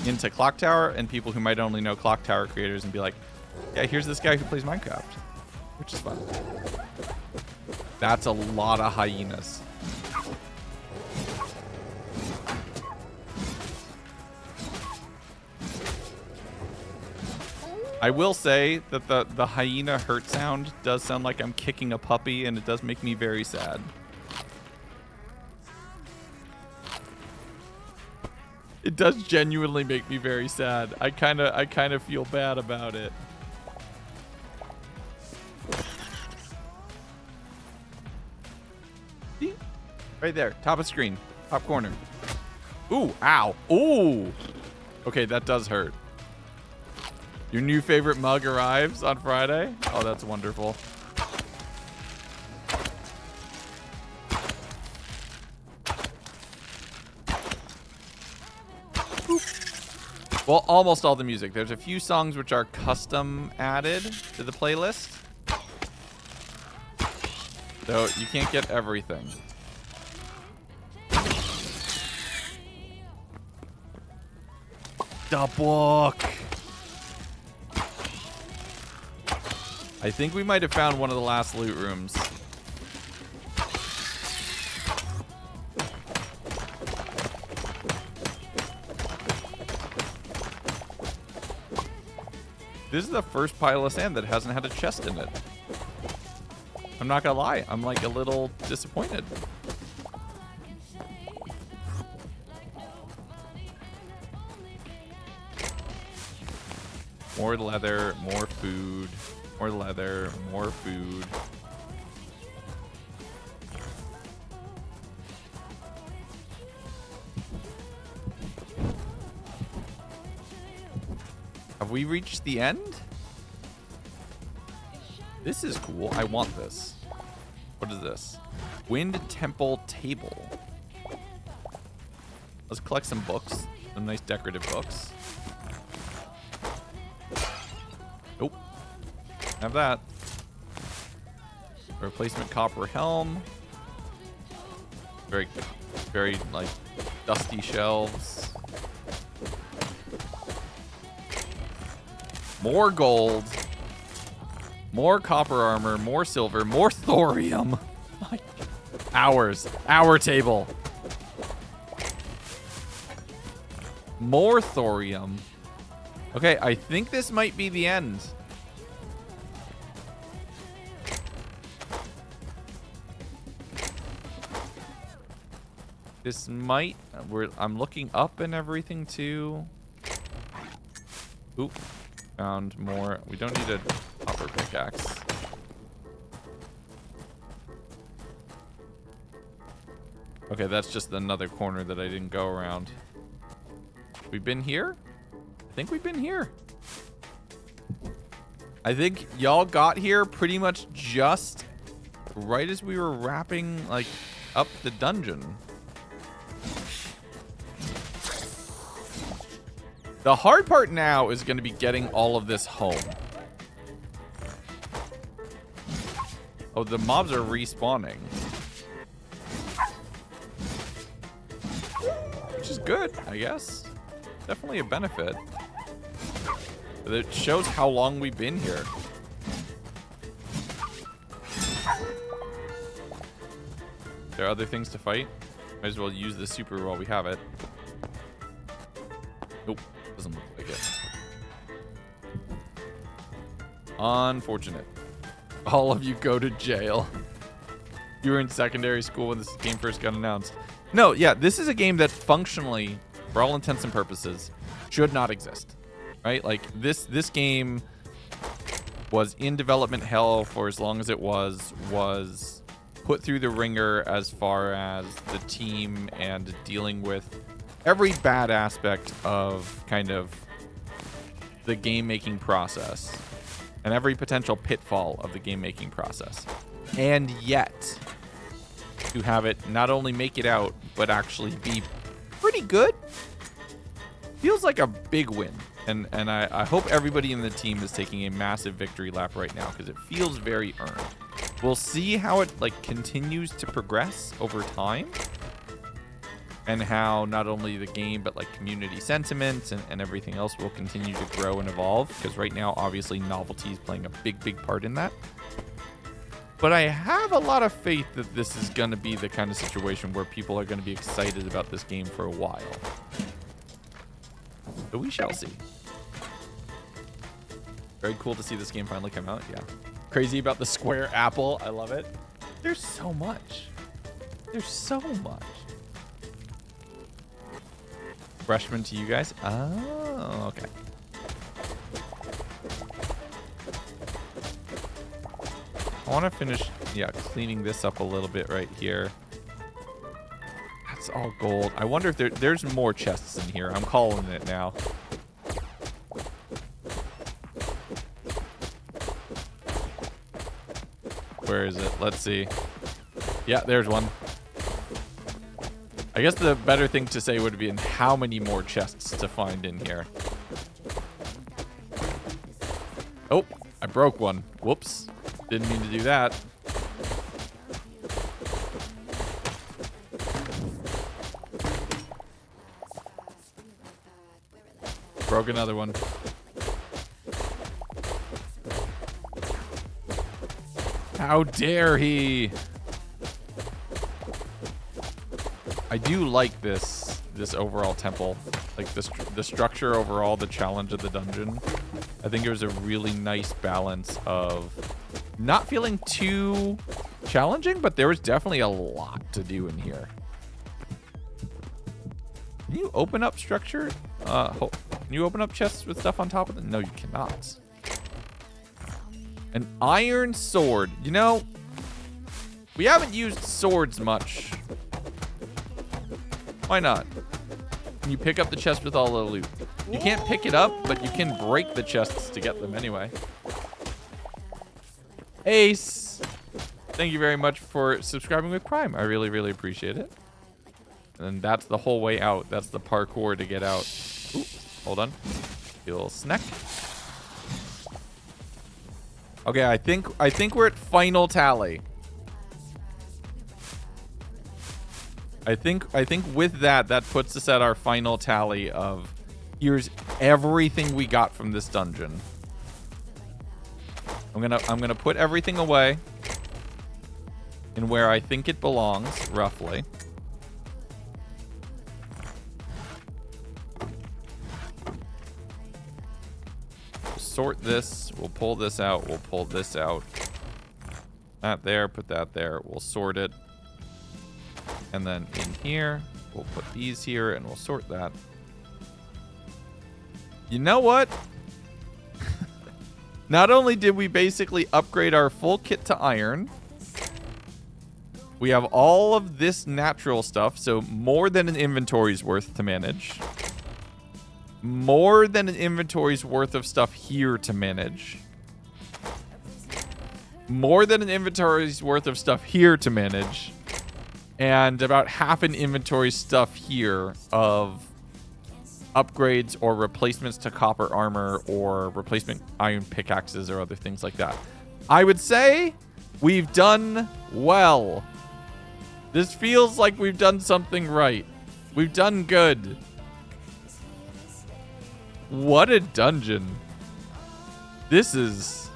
into Clock Tower and people who might only know Clock Tower creators and be like, yeah, here's this guy who plays Minecraft, which is fun. That's a lot of hyenas. I will say that the hyena hurt sound does sound like I'm kicking a puppy, and it does make me very sad. It does genuinely make me very sad. I kind of feel bad about it. See? Right there, top of screen, top corner. Ooh, ow. Ooh. Okay, that does hurt. Your new favorite mug arrives on Friday? Oh, that's wonderful. Well, almost all the music. There's a few songs which are custom added to the playlist. So you can't get everything. The book. I think we might have found one of the last loot rooms. This is the first pile of sand that hasn't had a chest in it. I'm not gonna lie, I'm like a little disappointed. More leather, more food, more leather, more food. Have we reached the end? This is cool. I want this. What is this? Wind Temple Table. Let's collect some books. Some nice decorative books. Nope. Have that. Replacement copper helm. Very like dusty shelves. More gold. More copper armor. More silver. More thorium. Hours. Hour table. More thorium. Okay, I think this might be the end. This might... I'm looking up and everything too. Oop. Found more. We don't need a copper pickaxe. Okay, that's just another corner that I didn't go around. We've been here? I think we've been here. I think y'all got here pretty much just right as we were wrapping like up the dungeon. The hard part now is going to be getting all of this home. Oh, the mobs are respawning. Which is good, I guess. Definitely a benefit. But it shows how long we've been here. There are other things to fight. Might as well use the super while we have it. Nope, doesn't look like it. Unfortunate. All of you go to jail. You were in secondary school when this game first got announced. No, yeah, this is a game that functionally, for all intents and purposes, should not exist. Right? Like, this game was in development hell for as long as it was put through the ringer as far as the team and dealing with every bad aspect of kind of the game making process and every potential pitfall of the game making process. And yet, to have it not only make it out, but actually be pretty good, feels like a big win. And I hope everybody in the team is taking a massive victory lap right now because it feels very earned. We'll see how it like continues to progress over time and how not only the game but like community sentiment and everything else will continue to grow and evolve, because right now obviously novelty is playing a big part in that. But I have a lot of faith that this is going to be the kind of situation where people are going to be excited about this game for a while. But we shall see. Very cool to see this game finally come out. Yeah. Crazy about the square apple. I love it. There's so much. There's so much. Freshman to you guys. Oh, okay. I want to finish, cleaning this up a little bit right here. That's all gold. I wonder if there's more chests in here. I'm calling it now. Where is it? Let's see. Yeah, there's one. I guess the better thing to say would be in how many more chests to find in here. Oh, I broke one. Whoops. Didn't mean to do that. Broke another one. How dare he? I do like this overall temple. Like the structure overall, the challenge of the dungeon. I think it was a really nice balance of not feeling too challenging, but there was definitely a lot to do in here. Can you open up structure? Can you open up chests with stuff on top of them? No, you cannot. An iron sword. You know, we haven't used swords much. Why not? Can you pick up the chest with all the loot? You can't pick it up, but you can break the chests to get them anyway. Ace, thank you very much for subscribing with Prime. I really, really appreciate it. And that's the whole way out. That's the parkour to get out. Ooh, hold on. A little snack. Okay, I think we're at final tally. I think with that puts us at our final tally of here's everything we got from this dungeon. I'm gonna put everything away in where I think it belongs, roughly. We'll sort this. We'll pull this out. We'll pull this out. That there. Put that there. We'll sort it. And then in here, we'll put these here and we'll sort that. You know what? Not only did we basically upgrade our full kit to iron, we have all of this natural stuff, so more than an inventory's worth to manage. More than an inventory's worth of stuff here to manage. More than an inventory's worth of stuff here to manage. And about half an inventory stuff here of upgrades or replacements to copper armor or replacement iron pickaxes or other things like that. I would say we've done well. This feels like we've done something right. We've done good. What a dungeon. This is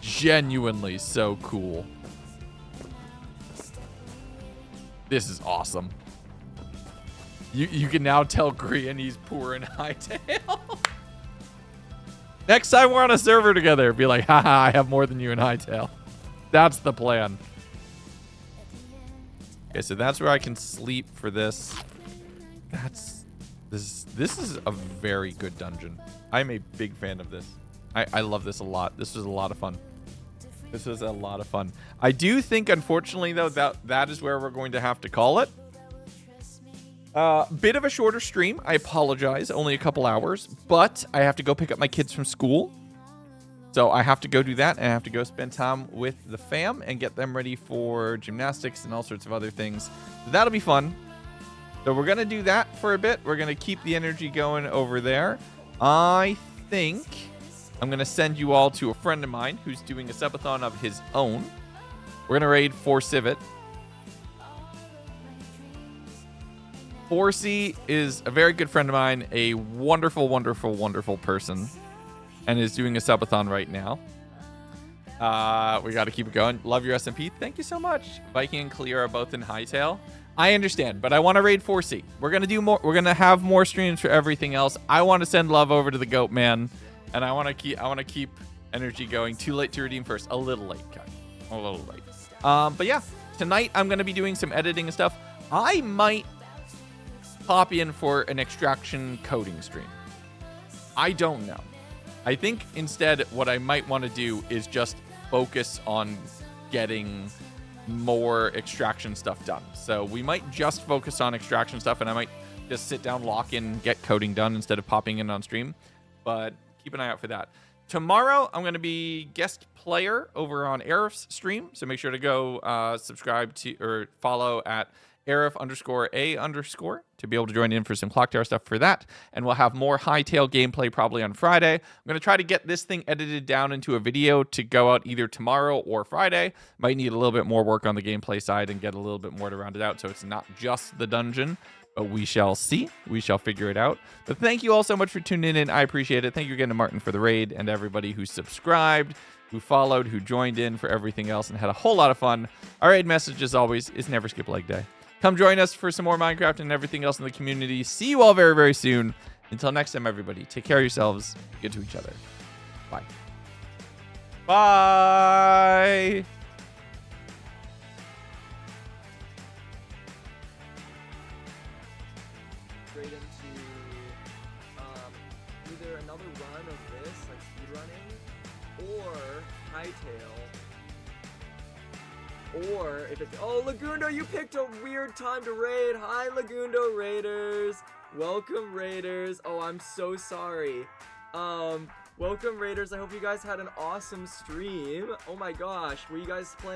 genuinely so cool. This is awesome. You can now tell Grian he's poor in Hytale. Next time we're on a server together, be like, haha, I have more than you in Hytale. That's the plan. Okay, so that's where I can sleep for this. This is a very good dungeon. I'm a big fan of this. I love this a lot. This was a lot of fun. This was a lot of fun. I do think, unfortunately, though, that is where we're going to have to call it. Bit of a shorter stream. I apologize. Only a couple hours. But I have to go pick up my kids from school. So I have to go do that. And I have to go spend time with the fam and get them ready for gymnastics and all sorts of other things. So that'll be fun. So we're going to do that for a bit. We're going to keep the energy going over there. I think I'm going to send you all to a friend of mine who's doing a subathon of his own. We're going to raid 4Civet. 4C is a very good friend of mine, a wonderful, wonderful, wonderful person, and is doing a subathon right now. We got to keep it going. Love your SMP. Thank you so much. Viking and Clear are both in Hytale. I understand, but I want to raid 4C. We're going to do more. We're going to have more streams for everything else. I want to send love over to the Goat Man, and I want to keep energy going. Too late to redeem first. A little late, guys. A little late. But yeah, tonight I'm going to be doing some editing and stuff. I might pop in for an extraction coding stream. I don't know. I think instead what I might want to do is just focus on getting more extraction stuff done. So we might just focus on extraction stuff, and I might just sit down, lock in, get coding done instead of popping in on stream. But keep an eye out for that. Tomorrow, I'm going to be guest player over on Arif's stream. So make sure to go subscribe to or follow at Arif_A_ to be able to join in for some Clock Tower stuff for that. And we'll have more Hytale gameplay probably on Friday. I'm going to try to get this thing edited down into a video to go out either tomorrow or Friday. Might need a little bit more work on the gameplay side and get a little bit more to round it out so it's not just the dungeon. But we shall see. We shall figure it out. But thank you all so much for tuning in. I appreciate it. Thank you again to Martin for the raid and everybody who subscribed, who followed, who joined in for everything else and had a whole lot of fun. Our raid message, as always, is never skip leg day. Come join us for some more Minecraft and everything else in the community. See you all very, very soon. Until next time, everybody, take care of yourselves. Be good to each other. Bye. Bye. Straight into either another run of this, like speedrunning, or Hytale. Or if it's Lagundo, you picked a weird time to raid. Hi Lagundo Raiders. Welcome Raiders. Oh, I'm so sorry. Welcome Raiders. I hope you guys had an awesome stream. Oh my gosh, were you guys playing